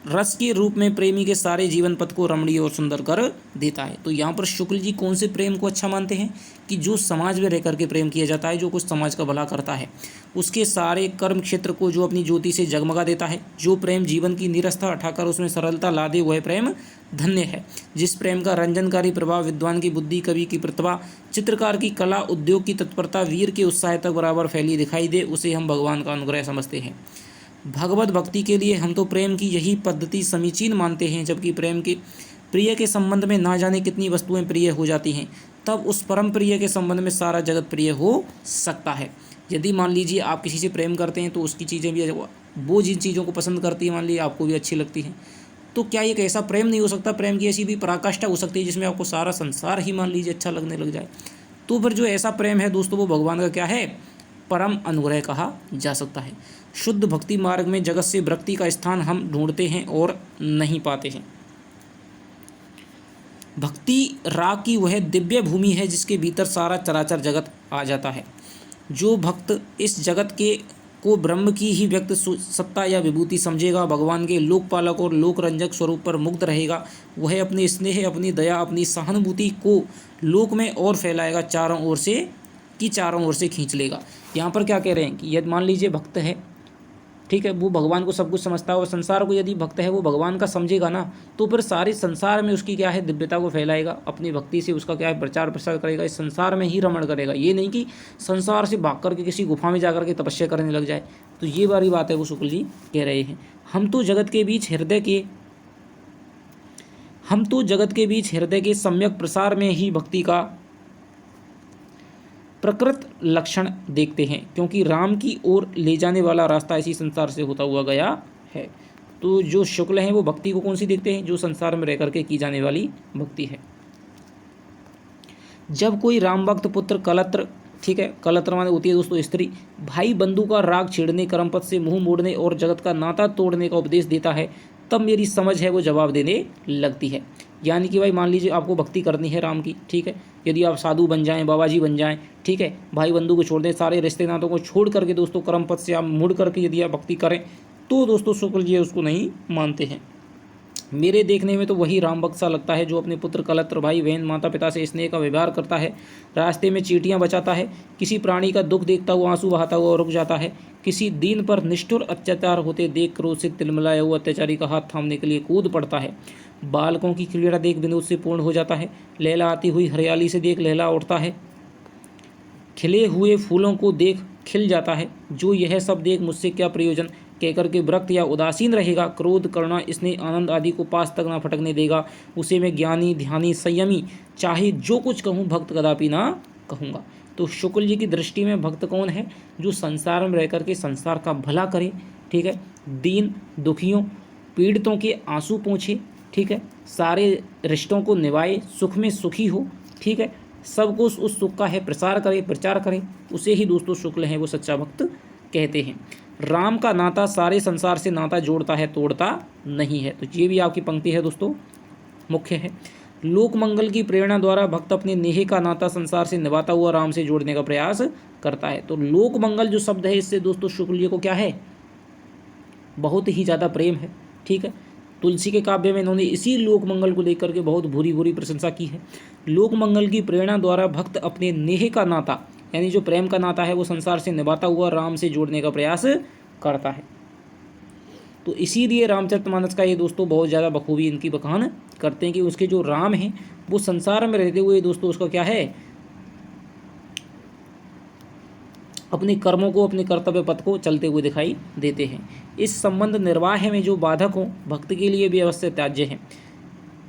A: रस के रूप में प्रेमी के सारे जीवन पथ को रमणीय और सुंदर कर देता है। तो यहाँ पर शुक्ल जी कौन से प्रेम को अच्छा मानते हैं कि जो समाज में रह करके प्रेम किया जाता है, जो कुछ समाज का भला करता है, उसके सारे कर्म क्षेत्र को जो अपनी ज्योति से जगमगा देता है। जो प्रेम जीवन की निरस्ता उठाकर उसमें सरलता ला दे वह प्रेम धन्य है। जिस प्रेम का रंजनकारी प्रभाव विद्वान की बुद्धि, कवि की प्रतिभा, चित्रकार की कला, उद्योग की तत्परता, वीर के उत्साह तक बराबर फैली दिखाई दे, उसे हम भगवान का अनुग्रह समझते हैं। भगवत भक्ति के लिए हम तो प्रेम की यही पद्धति समीचीन मानते हैं, जबकि प्रेम के प्रिय के संबंध में ना जाने कितनी वस्तुएं प्रिय हो जाती हैं, तब उस परम प्रिय के संबंध में सारा जगत प्रिय हो सकता है। यदि मान लीजिए आप किसी से प्रेम करते हैं तो उसकी चीज़ें भी वो जिन चीज़ों को पसंद करती है मान लीजिए आपको भी अच्छी लगती हैं, तो क्या एक ऐसा प्रेम नहीं हो सकता? प्रेम की ऐसी भी पराकाष्ठा हो सकती है जिसमें आपको सारा संसार ही मान लीजिए अच्छा लगने लग जाए। तो फिर जो ऐसा प्रेम है दोस्तों वो भगवान का क्या है परम अनुग्रह कहा जा सकता है। शुद्ध भक्ति मार्ग में जगत से विरक्ति का स्थान हम ढूंढते हैं और नहीं पाते हैं। भक्ति राग की वह दिव्य भूमि है जिसके भीतर सारा चराचर जगत आ जाता है। जो भक्त इस जगत के को ब्रह्म की ही व्यक्त सत्ता या विभूति समझेगा, भगवान के लोकपालक और लोकरंजक स्वरूप पर मुग्ध रहेगा, वह अपने स्नेह, अपनी दया, अपनी सहानुभूति को लोक में और फैलाएगा, चारों ओर से खींच लेगा। यहाँ पर क्या कह रहे हैं कि यदि मान लीजिए भक्त है ठीक है, वो भगवान को सब कुछ समझता है और संसार को यदि भक्त है वो भगवान का समझेगा ना, तो फिर सारे संसार में उसकी क्या है दिव्यता को फैलाएगा, अपनी भक्ति से उसका क्या है प्रचार प्रसार करेगा, इस संसार में ही रमण करेगा। ये नहीं कि संसार से भाग करके किसी गुफा में जाकर के तपस्या करने लग जाए। तो ये वाली बात है वो शुक्ल जी कह रहे हैं। हम तो जगत के बीच हृदय के सम्यक प्रसार में ही भक्ति का प्रकृत लक्षण देखते हैं, क्योंकि राम की ओर ले जाने वाला रास्ता इसी संसार से होता हुआ गया है। तो जो शुक्ल हैं वो भक्ति को कौन सी देखते हैं, जो संसार में रह करके की जाने वाली भक्ति है। जब कोई राम भक्त पुत्र कलत्र, ठीक है, कलत्र माने होती है दोस्तों स्त्री, भाई बंधु का राग छेड़ने, कर्मपथ से मुंह मोड़ने और जगत का नाता तोड़ने का उपदेश देता है, तब मेरी समझ है वो जवाब देने लगती है। यानी कि भाई मान लीजिए आपको भक्ति करनी है राम की, ठीक है, यदि आप साधु बन जाएं, बाबा जी बन जाएं, ठीक है, भाई बंधु को छोड़ दें, सारे रिश्ते नातों को छोड़ करके दोस्तों कर्मपथ से आप मुड़ करके यदि आप भक्ति करें, तो दोस्तों शुक्ल जी उसको नहीं मानते हैं। मेरे देखने में तो वही राम भक्त सा लगता है जो अपने पुत्र कलत्र, भाई बहन, माता पिता से स्नेह का व्यवहार करता है, रास्ते में चींटियां बचाता है, किसी प्राणी का दुख देखता हुआ आंसू बहाता हुआ रुक जाता है, किसी दीन पर निष्ठुर अत्याचार होते देख क्रोध से तिलमिलाया हुआ अत्याचारी का हाथ थामने के लिए कूद पड़ता है, बालकों की क्रीड़ा देख विनोद से पूर्ण हो जाता है, लहला आती हुई हरियाली से देख लहला उठता है, खिले हुए फूलों को देख खिल जाता है, जो यह सब देख मुझसे क्या प्रयोजन कहकर के विरक्त या उदासीन रहेगा, क्रोध, करुणा, स्नेह, आनंद आदि को पास तक ना फटकने देगा, उसे मैं ज्ञानी, ध्यानी, संयमी, चाहे जो कुछ कहूँ भक्त कदापि ना कहूँगा। तो शुक्ल जी की दृष्टि में भक्त कौन है, जो संसार में रह करके संसार का भला करे, ठीक है, दीन दुखियों पीड़ितों के आंसू पोंछे, ठीक है, सारे रिश्तों को निभाए, सुख में सुखी हो, ठीक है, सबको उस सुख का है प्रसार करे, प्रचार करे, उसे ही दोस्तों शुक्ल है वो सच्चा भक्त कहते हैं। राम का नाता सारे संसार से नाता जोड़ता है, तोड़ता नहीं है। तो ये भी आपकी पंक्ति है दोस्तों, मुख्य है। लोक मंगल की प्रेरणा द्वारा भक्त अपने नेह का नाता संसार से निभाता हुआ राम से जोड़ने का प्रयास करता है। तो लोक मंगल जो शब्द है, इससे दोस्तों शुक्ल जी को क्या है, बहुत ही ज़्यादा प्रेम है, ठीक है। तुलसी के काव्य में इन्होंने इसी लोक मंगल को लेकर के बहुत भूरी भूरी प्रशंसा की है। लोक मंगल की प्रेरणा द्वारा भक्त अपने नेह का नाता, यानी जो प्रेम का नाता है, वो संसार से निभाता हुआ राम से जोड़ने का प्रयास करता है। तो इसीलिए रामचरितमानस का ये दोस्तों बहुत ज़्यादा बखूबी इनकी बखान करते हैं कि उसके जो राम हैं वो संसार में रहते हुए दोस्तों उसका क्या है, अपने कर्मों को, अपने कर्तव्य पथ को चलते हुए दिखाई देते हैं। इस संबंध निर्वाह में जो बाधक हों भक्त के लिए भी अवश्य त्याज्य हैं,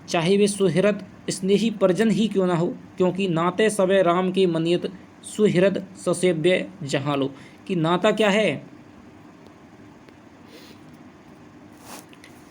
A: चाहे वे सुहृद स्नेही परिजन ही क्यों ना हो, क्योंकि नाते सवै राम के मनियत सुहृद ससेव्य जहाँ लो। कि नाता क्या है,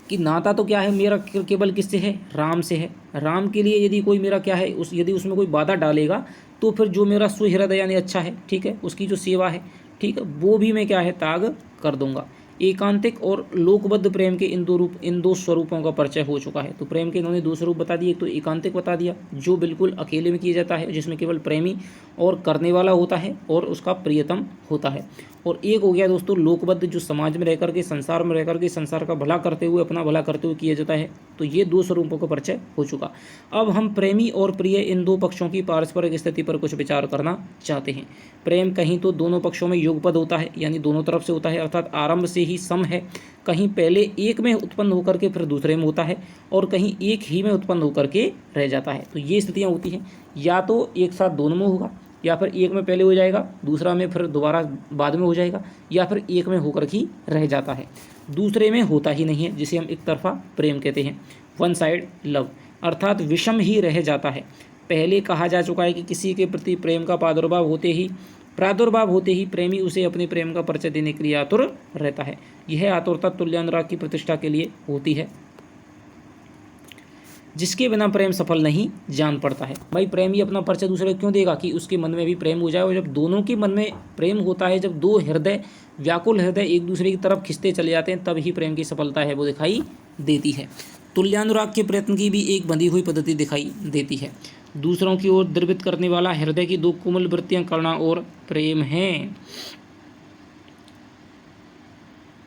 A: कि नाता तो क्या है मेरा केवल किससे है, राम से है। राम के लिए यदि कोई मेरा क्या है यदि उसमें कोई बाधा डालेगा, तो फिर जो मेरा सुहृद यानी अच्छा है, ठीक है, उसकी जो सेवा है, ठीक है, वो भी मैं क्या है त्याग कर दूंगा। एकांतिक और लोकबद्ध प्रेम के इन दो स्वरूपों का परिचय हो चुका है। तो प्रेम के इन्होंने दो स्वरूप बता दिए, एक तो एकांतिक बता दिया जो बिल्कुल अकेले में किया जाता है, जिसमें केवल प्रेमी और करने वाला होता है और उसका प्रियतम होता है, और एक हो गया दोस्तों लोकबद्ध जो समाज में रह करके, संसार में रह करके संसार का भला करते हुए, अपना भला करते हुए किया जाता है। तो ये दो स्वरूपों का परिचय हो चुका। अब हम प्रेमी और प्रिय इन दो पक्षों की पारस्परिक स्थिति पर कुछ विचार करना चाहते हैं। प्रेम कहीं तो दोनों पक्षों में युगपद होता है, यानी दोनों तरफ से होता है, अर्थात आरंभ से ही सम है, कहीं पहले एक में उत्पन्न होकर के फिर दूसरे में होता है, और कहीं एक ही में उत्पन्न होकर के रह जाता है। तो ये स्थितियाँ होती हैं, या तो एक साथ दोनों में होगा, या फिर एक में पहले हो जाएगा, दूसरा में फिर दोबारा बाद में हो जाएगा, या फिर एक में होकर ही रह जाता है, दूसरे में होता ही नहीं है, जिसे हम एक तरफा प्रेम कहते हैं, वन साइड लव, अर्थात विषम ही रह जाता है। पहले कहा जा चुका है कि किसी के प्रति प्रेम का प्रादुर्भाव होते ही प्रेमी उसे अपने प्रेम का परिचय देने के लिए आतुर रहता है। यह आतुरता तुल्यानुराग की प्रतिष्ठा के लिए होती है, जिसके बिना प्रेम सफल नहीं जान पड़ता है। भाई प्रेमी अपना परिचय दूसरे को क्यों देगा, कि उसके मन में भी प्रेम हो जाए, और जब दोनों के मन में प्रेम होता है, जब दो हृदय, व्याकुल हृदय एक दूसरे की तरफ खिंचते चले जाते हैं, तब ही प्रेम की सफलता है वो दिखाई देती है। तुल्यानुराग के प्रयत्न की भी एक बंधी हुई पद्धति दिखाई देती है। दूसरों की ओर द्रवित करने वाला हृदय की दो कोमल वृत्तियां करुणा और प्रेम हैं,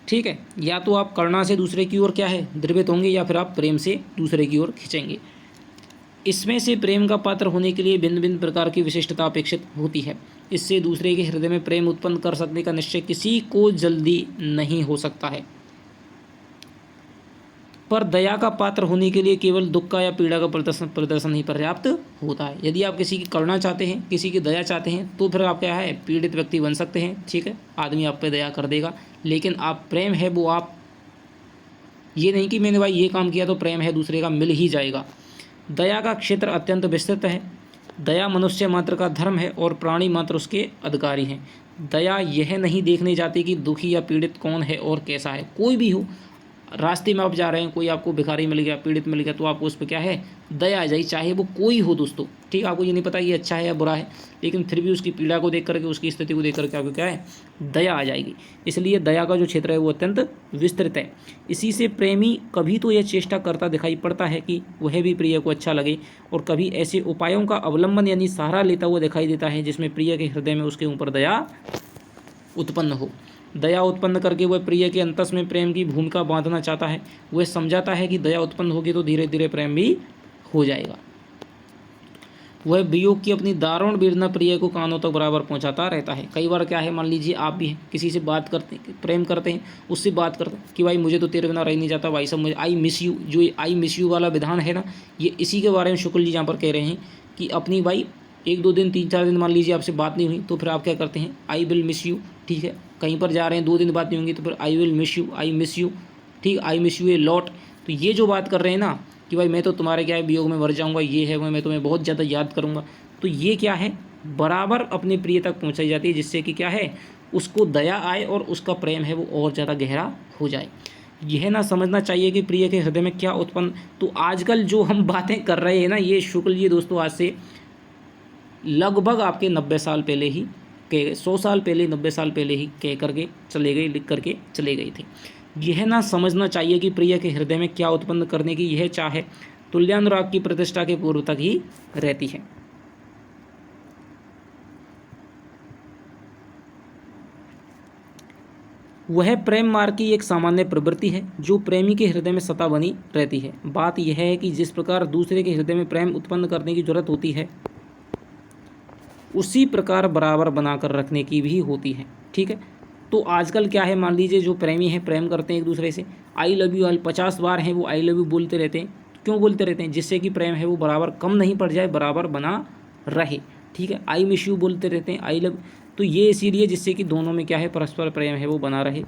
A: ठीक है। या तो आप करुणा से दूसरे की ओर क्या है द्रवित होंगे, या फिर आप प्रेम से दूसरे की ओर खिंचेंगे। इसमें से प्रेम का पात्र होने के लिए भिन्न भिन्न प्रकार की विशिष्टता अपेक्षित होती है। इससे दूसरे के हृदय में प्रेम उत्पन्न कर सकने का निश्चय किसी को जल्दी नहीं हो सकता है। पर दया का पात्र होने के लिए केवल दुख का या पीड़ा का प्रदर्शन ही पर्याप्त होता है। यदि आप किसी की करुणा चाहते हैं, किसी की दया चाहते हैं, तो फिर आप क्या है, पीड़ित व्यक्ति बन सकते हैं। ठीक है, आदमी आप पे दया कर देगा, लेकिन आप प्रेम है वो आप ये नहीं कि मैंने भाई ये काम किया तो प्रेम है दूसरे का मिल ही जाएगा। दया का क्षेत्र अत्यंत विस्तृत है। दया मनुष्य मात्र का धर्म है और प्राणी मात्र उसके अधिकारी हैं। दया यह नहीं देखने जाती कि दुखी या पीड़ित कौन है और कैसा है। कोई भी हो, रास्ते में आप जा रहे हैं, कोई आपको भिखारी मिल गया, पीड़ित मिल गया, तो आपको उस पर क्या है, दया आ जाए, चाहे वो कोई हो दोस्तों। ठीक, आपको ये नहीं पता ये अच्छा है या बुरा है, लेकिन फिर भी उसकी पीड़ा को देख करके, उसकी स्थिति को देख करके आपको क्या है, दया आ जाएगी। इसलिए दया का जो क्षेत्र है वो अत्यंत विस्तृत है। इसी से प्रेमी कभी तो यह चेष्टा करता दिखाई पड़ता है कि वह भी प्रिय को अच्छा लगे, और कभी ऐसे उपायों का अवलंबन यानी सहारा लेता हुआ दिखाई देता है जिसमें प्रिय के हृदय में उसके ऊपर दया उत्पन्न हो। दया उत्पन्न करके वह प्रिय के अंतस में प्रेम की भूमिका बांधना चाहता है। वह समझाता है कि दया उत्पन्न होगी तो धीरे धीरे प्रेम भी हो जाएगा। वह वियोग की अपनी दारुण वेदना प्रिय को कानों तक बराबर पहुंचाता रहता है। कई बार क्या है, मान लीजिए आप भी हैं, किसी से बात करते हैं, प्रेम करते हैं, उससे बात करते हैं कि भाई मुझे तो तेरे बिना रह नहीं जाता भाई, सब मुझे आई मिस यू, जो आई मिस यू वाला विधान है ना, ये इसी के बारे में शुक्ल जी यहाँ पर कह रहे हैं कि अपनी भाई 1-2 दिन 3-4 दिन मान लीजिए आपसे बात नहीं हुई, तो फिर आप क्या करते हैं, आई विल मिस यू। ठीक है, कहीं पर जा रहे हैं 2 दिन बात नहीं होंगी तो फिर I will miss you, I miss you. ठीक, I miss you a lot. तो ये जो बात कर रहे हैं ना कि भाई मैं तो तुम्हारे क्या है वियोग में मर जाऊंगा, ये है मैं तुम्हें बहुत ज़्यादा याद करूंगा, तो ये क्या है, बराबर अपने प्रिय तक पहुंचाई जाती है, जिससे कि क्या है, उसको दया आए और उसका प्रेम है वो और ज़्यादा गहरा हो जाए। यह ना समझना चाहिए कि प्रिय के हृदय में क्या उत्पन्न। तो आजकल जो हम बातें कर रहे हैं ना, ये शुक्ल जी दोस्तों आज से लगभग आपके 90 साल पहले ही, 100 साल पहले, 90 साल पहले ही कह करके चले गए, लिख करके चले गए थे। यह ना समझना चाहिए कि प्रिय के हृदय में क्या उत्पन्न करने की यह चाह है, तुल्यानुराग की प्रतिष्ठा के पूर्व तक ही रहती है। वह प्रेम मार्ग की एक सामान्य प्रवृत्ति है जो प्रेमी के हृदय में सता बनी रहती है। बात यह है कि जिस प्रकार दूसरे के हृदय में प्रेम उत्पन्न करने की जरूरत होती है, उसी प्रकार बराबर बनाकर रखने की भी होती है। ठीक है, तो आजकल क्या है, मान लीजिए जो प्रेमी हैं प्रेम करते हैं एक दूसरे से, आई लव यू 50 बार हैं वो आई लव यू बोलते रहते हैं। क्यों बोलते रहते हैं, जिससे कि प्रेम है वो बराबर कम नहीं पड़ जाए, बराबर बना रहे। ठीक है, आई मिस यू बोलते रहते हैं, आई लव, तो ये इसीलिए जिससे कि दोनों में क्या है, परस्पर प्रेम है वो बना रहे,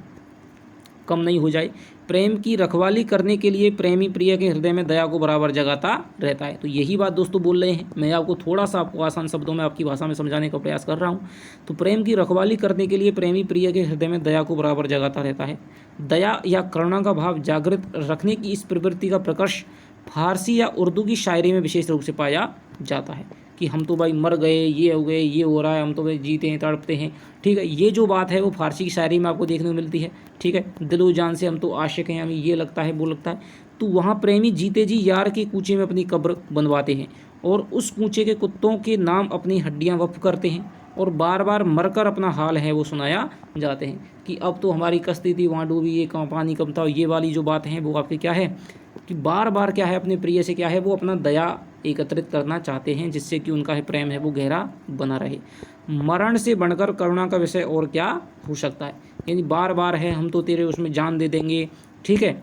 A: कम नहीं हो जाए। प्रेम की रखवाली करने के लिए प्रेमी प्रिय के हृदय में दया को बराबर जगाता रहता है। तो यही बात दोस्तों बोल रहे हैं, मैं आपको थोड़ा सा आपको आसान शब्दों में आपकी भाषा में समझाने का प्रयास कर रहा हूँ। तो प्रेम की रखवाली करने के लिए प्रेमी प्रिय के हृदय में दया को बराबर जगाता रहता है। दया या करुणा का भाव जागृत रखने की इस प्रवृत्ति का प्रकर्ष फारसी या उर्दू की शायरी में विशेष रूप से पाया जाता है कि हम तो भाई मर गए, ये हो गए, ये हो रहा है, हम तो भाई जीते हैं, तड़पते हैं। ठीक है, ये जो बात है वो फारसी की शायरी में आपको देखने को मिलती है। ठीक है, दिलो जान से हम तो आशिक हैं, हमें ये लगता है, वो लगता है। तो वहाँ प्रेमी जीते जी यार के कूचे में अपनी कब्र बनवाते हैं और उस कूचे के कुत्तों के नाम अपनी हड्डियाँ वक्फ करते हैं और बार बार मरकर अपना हाल है वो सुनाया जाते हैं कि अब तो हमारी कश्ती थी वहाँ डूबी, ये कहाँ पानी कम था। ये वाली जो बात है वो आपकी क्या है कि बार बार क्या है, अपने प्रिय से क्या है वो अपना दया एकत्रित करना चाहते हैं, जिससे कि उनका है प्रेम है वो गहरा बना रहे। मरण से बढ़कर करुणा का विषय और क्या हो सकता है, यानी बार बार है हम तो तेरे उसमें जान दे देंगे। ठीक है,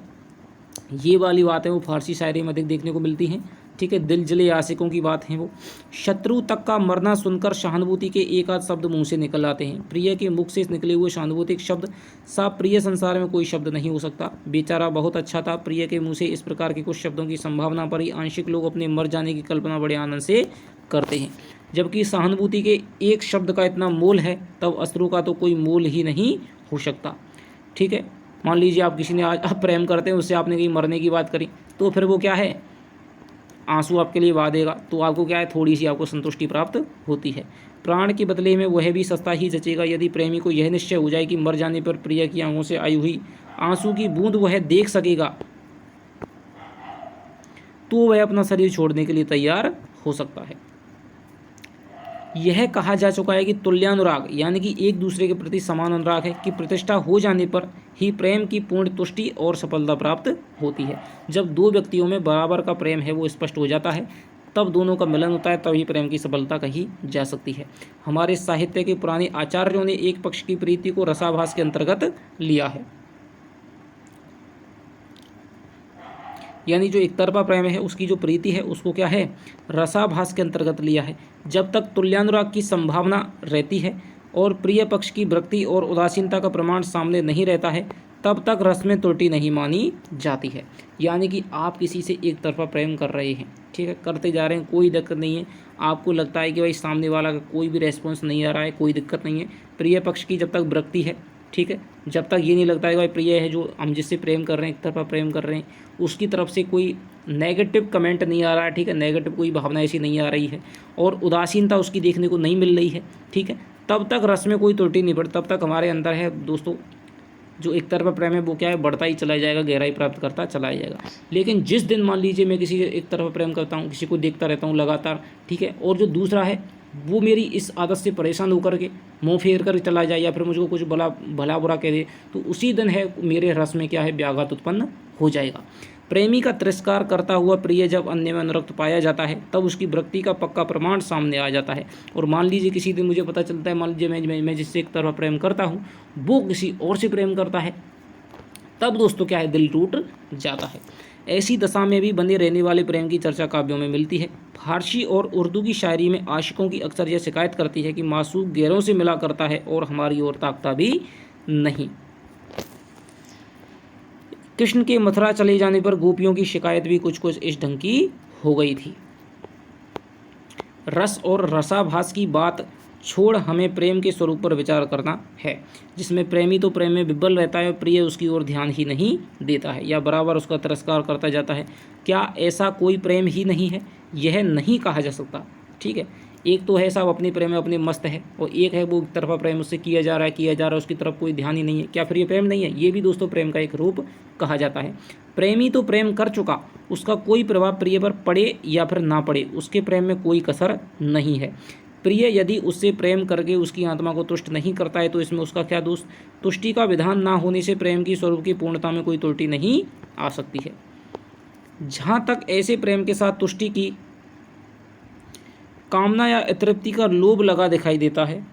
A: ये वाली बातें वो फारसी शायरी में अधिक देखने को मिलती हैं। ठीक है, दिल जले आशिकों की बात है वो। शत्रु तक का मरना सुनकर सहानुभूति के एक आध शब्द मुंह से निकल आते हैं। प्रिय के मुख से निकले हुए सहानुभूति के शब्द सा प्रिय संसार में कोई शब्द नहीं हो सकता। बेचारा बहुत अच्छा था, प्रिय के मुंह से इस प्रकार के कुछ शब्दों की संभावना पर ही आंशिक लोग अपने मर जाने की कल्पना बड़े आनंद से करते हैं। जबकि सहानुभूति के एक शब्द का इतना मोल है, तब अश्रु का तो कोई मोल ही नहीं हो सकता। ठीक है, मान लीजिए आप किसी ने आज आप प्रेम करते हैं, उससे आपने कहीं मरने की बात करी, तो फिर वो क्या है, आंसू आपके लिए बहा देगा, तो आपको क्या है, थोड़ी सी आपको संतुष्टि प्राप्त होती है। प्राण के बदले में वह भी सस्ता ही जचेगा। यदि प्रेमी को यह निश्चय हो जाए कि मर जाने पर प्रिय की आंखों से आई हुई आंसू की बूंद वह देख सकेगा, तो वह अपना शरीर छोड़ने के लिए तैयार हो सकता है। यह कहा जा चुका है कि तुल्यानुराग यानी कि एक दूसरे के प्रति समान अनुराग है कि प्रतिष्ठा हो जाने पर ही प्रेम की पूर्ण तुष्टि और सफलता प्राप्त होती है। जब दो व्यक्तियों में बराबर का प्रेम है वो स्पष्ट हो जाता है, तब दोनों का मिलन होता है, तभी प्रेम की सफलता कही जा सकती है। हमारे साहित्य के पुराने आचार्यों ने एक पक्ष की प्रीति को रसाभास के अंतर्गत लिया है, यानी जो एक तरफा प्रेम है उसकी जो प्रीति है उसको क्या है, रसाभास के अंतर्गत लिया है। जब तक तुल्यानुराग की संभावना रहती है और प्रिय पक्ष की विरक्ति और उदासीनता का प्रमाण सामने नहीं रहता है, तब तक रस में त्रुटि नहीं मानी जाती है। यानी कि आप किसी से एक तरफा प्रेम कर रहे हैं, ठीक है, करते जा रहे हैं, कोई दिक्कत नहीं है, आपको लगता है कि भाई सामने वाला का कोई भी रेस्पॉन्स नहीं आ रहा है, कोई दिक्कत नहीं है, प्रिय पक्ष की जब तक विरक्ति है, ठीक है, जब तक ये नहीं लगता है कि भाई प्रिय है जो हम जिससे प्रेम कर रहे हैं, एक तरफा प्रेम कर रहे हैं, उसकी तरफ से कोई नेगेटिव कमेंट नहीं आ रहा है, ठीक है, नेगेटिव कोई भावना ऐसी नहीं आ रही है और उदासीनता उसकी देखने को नहीं मिल रही है, ठीक है, तब तक रस में कोई त्रुटि नहीं पड़ती, तब तक हमारे अंदर है दोस्तों जो एक तरफा प्रेम है वो क्या है, बढ़ता ही चला जाएगा, गहराई प्राप्त करता चला जाएगा। लेकिन जिस दिन मान लीजिए मैं किसी से एक तरफा प्रेम करता हूँ, किसी को देखता रहता हूँ लगातार, ठीक है, और जो दूसरा है वो मेरी इस आदत से परेशान होकर के मुँह फेर कर चला जाए या फिर मुझको कुछ भला बुरा कह दे, तो उसी दिन है मेरे रस में क्या है, व्याघात उत्पन्न हो जाएगा। प्रेमी का तिरस्कार करता हुआ प्रिय जब अन्य में अनुरक्त पाया जाता है, तब उसकी विरक्ति का पक्का प्रमाण सामने आ जाता है। और मान लीजिए किसी दिन मुझे पता चलता है, मान लीजिए मैं जिससे एक तरफा प्रेम करता हूँ वो किसी और से प्रेम करता है, तब दोस्तों क्या है, दिल टूट जाता है। ऐसी दशा में भी बने रहने वाले प्रेम की चर्चा काव्यों में मिलती है। फारसी और उर्दू की शायरी में आशिकों की अक्सर यह शिकायत करती है कि मासूक गैरों से मिला करता है और हमारी ओर ताकता भी नहीं। कृष्ण के मथुरा चले जाने पर गोपियों की शिकायत भी कुछ कुछ इस ढंग की हो गई थी। रस और रसाभास की बात छोड़ हमें प्रेम के स्वरूप पर विचार करना है, जिसमें प्रेमी तो प्रेम में विब्बल रहता है, प्रिय उसकी ओर ध्यान ही नहीं देता है या बराबर उसका तिरस्कार करता जाता है। क्या ऐसा कोई प्रेम ही नहीं है? यह नहीं कहा जा सकता, ठीक है। एक तो है साहब अपने प्रेम में अपने मस्त है, और एक है वो एक तरफा प्रेम उससे किया जा रहा है, उसकी तरफ कोई ध्यान ही नहीं है। क्या फिर ये प्रेम नहीं है? ये भी दोस्तों प्रेम का एक रूप कहा जाता है। प्रेमी तो प्रेम कर चुका, उसका कोई प्रभाव प्रिय पर पड़े या फिर ना पड़े, उसके प्रेम में कोई कसर नहीं है। प्रिय यदि उससे प्रेम करके उसकी आत्मा को तुष्ट नहीं करता है तो इसमें उसका क्या दोष? तुष्टि का विधान ना होने से प्रेम की स्वरूप की पूर्णता में कोई त्रुटि नहीं आ सकती है। जहाँ तक ऐसे प्रेम के साथ तुष्टि की कामना या अतृप्ति का लोभ लगा दिखाई देता है,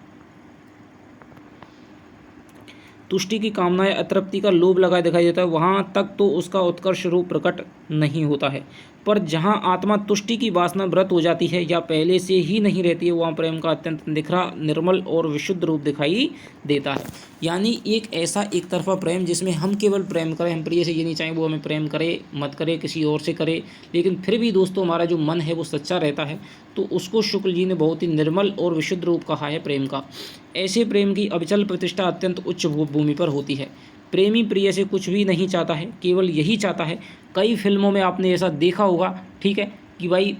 A: तुष्टि की कामना या अतृप्ति का लोभ लगा दिखाई देता है, वहाँ तक तो उसका उत्कर्ष रूप प्रकट नहीं होता है। पर जहाँ आत्मा तुष्टि की वासना व्रत हो जाती है या पहले से ही नहीं रहती है, वहाँ प्रेम का अत्यंत निखरा, निर्मल और विशुद्ध रूप दिखाई देता है। यानी एक ऐसा एक तरफा प्रेम जिसमें हम केवल प्रेम करें, हम प्रिय से ये नहीं चाहें वो हमें प्रेम करे मत करे, किसी और से करे, लेकिन फिर भी दोस्तों हमारा जो मन है वो सच्चा रहता है, तो उसको शुक्ल जी ने बहुत ही निर्मल और विशुद्ध रूप कहा है प्रेम का। ऐसे प्रेम की अविचल प्रतिष्ठा अत्यंत उच्च भूमि पर होती है। प्रेमी प्रिय से कुछ भी नहीं चाहता है, केवल यही चाहता है। कई फिल्मों में आपने ऐसा देखा होगा, ठीक है, कि भाई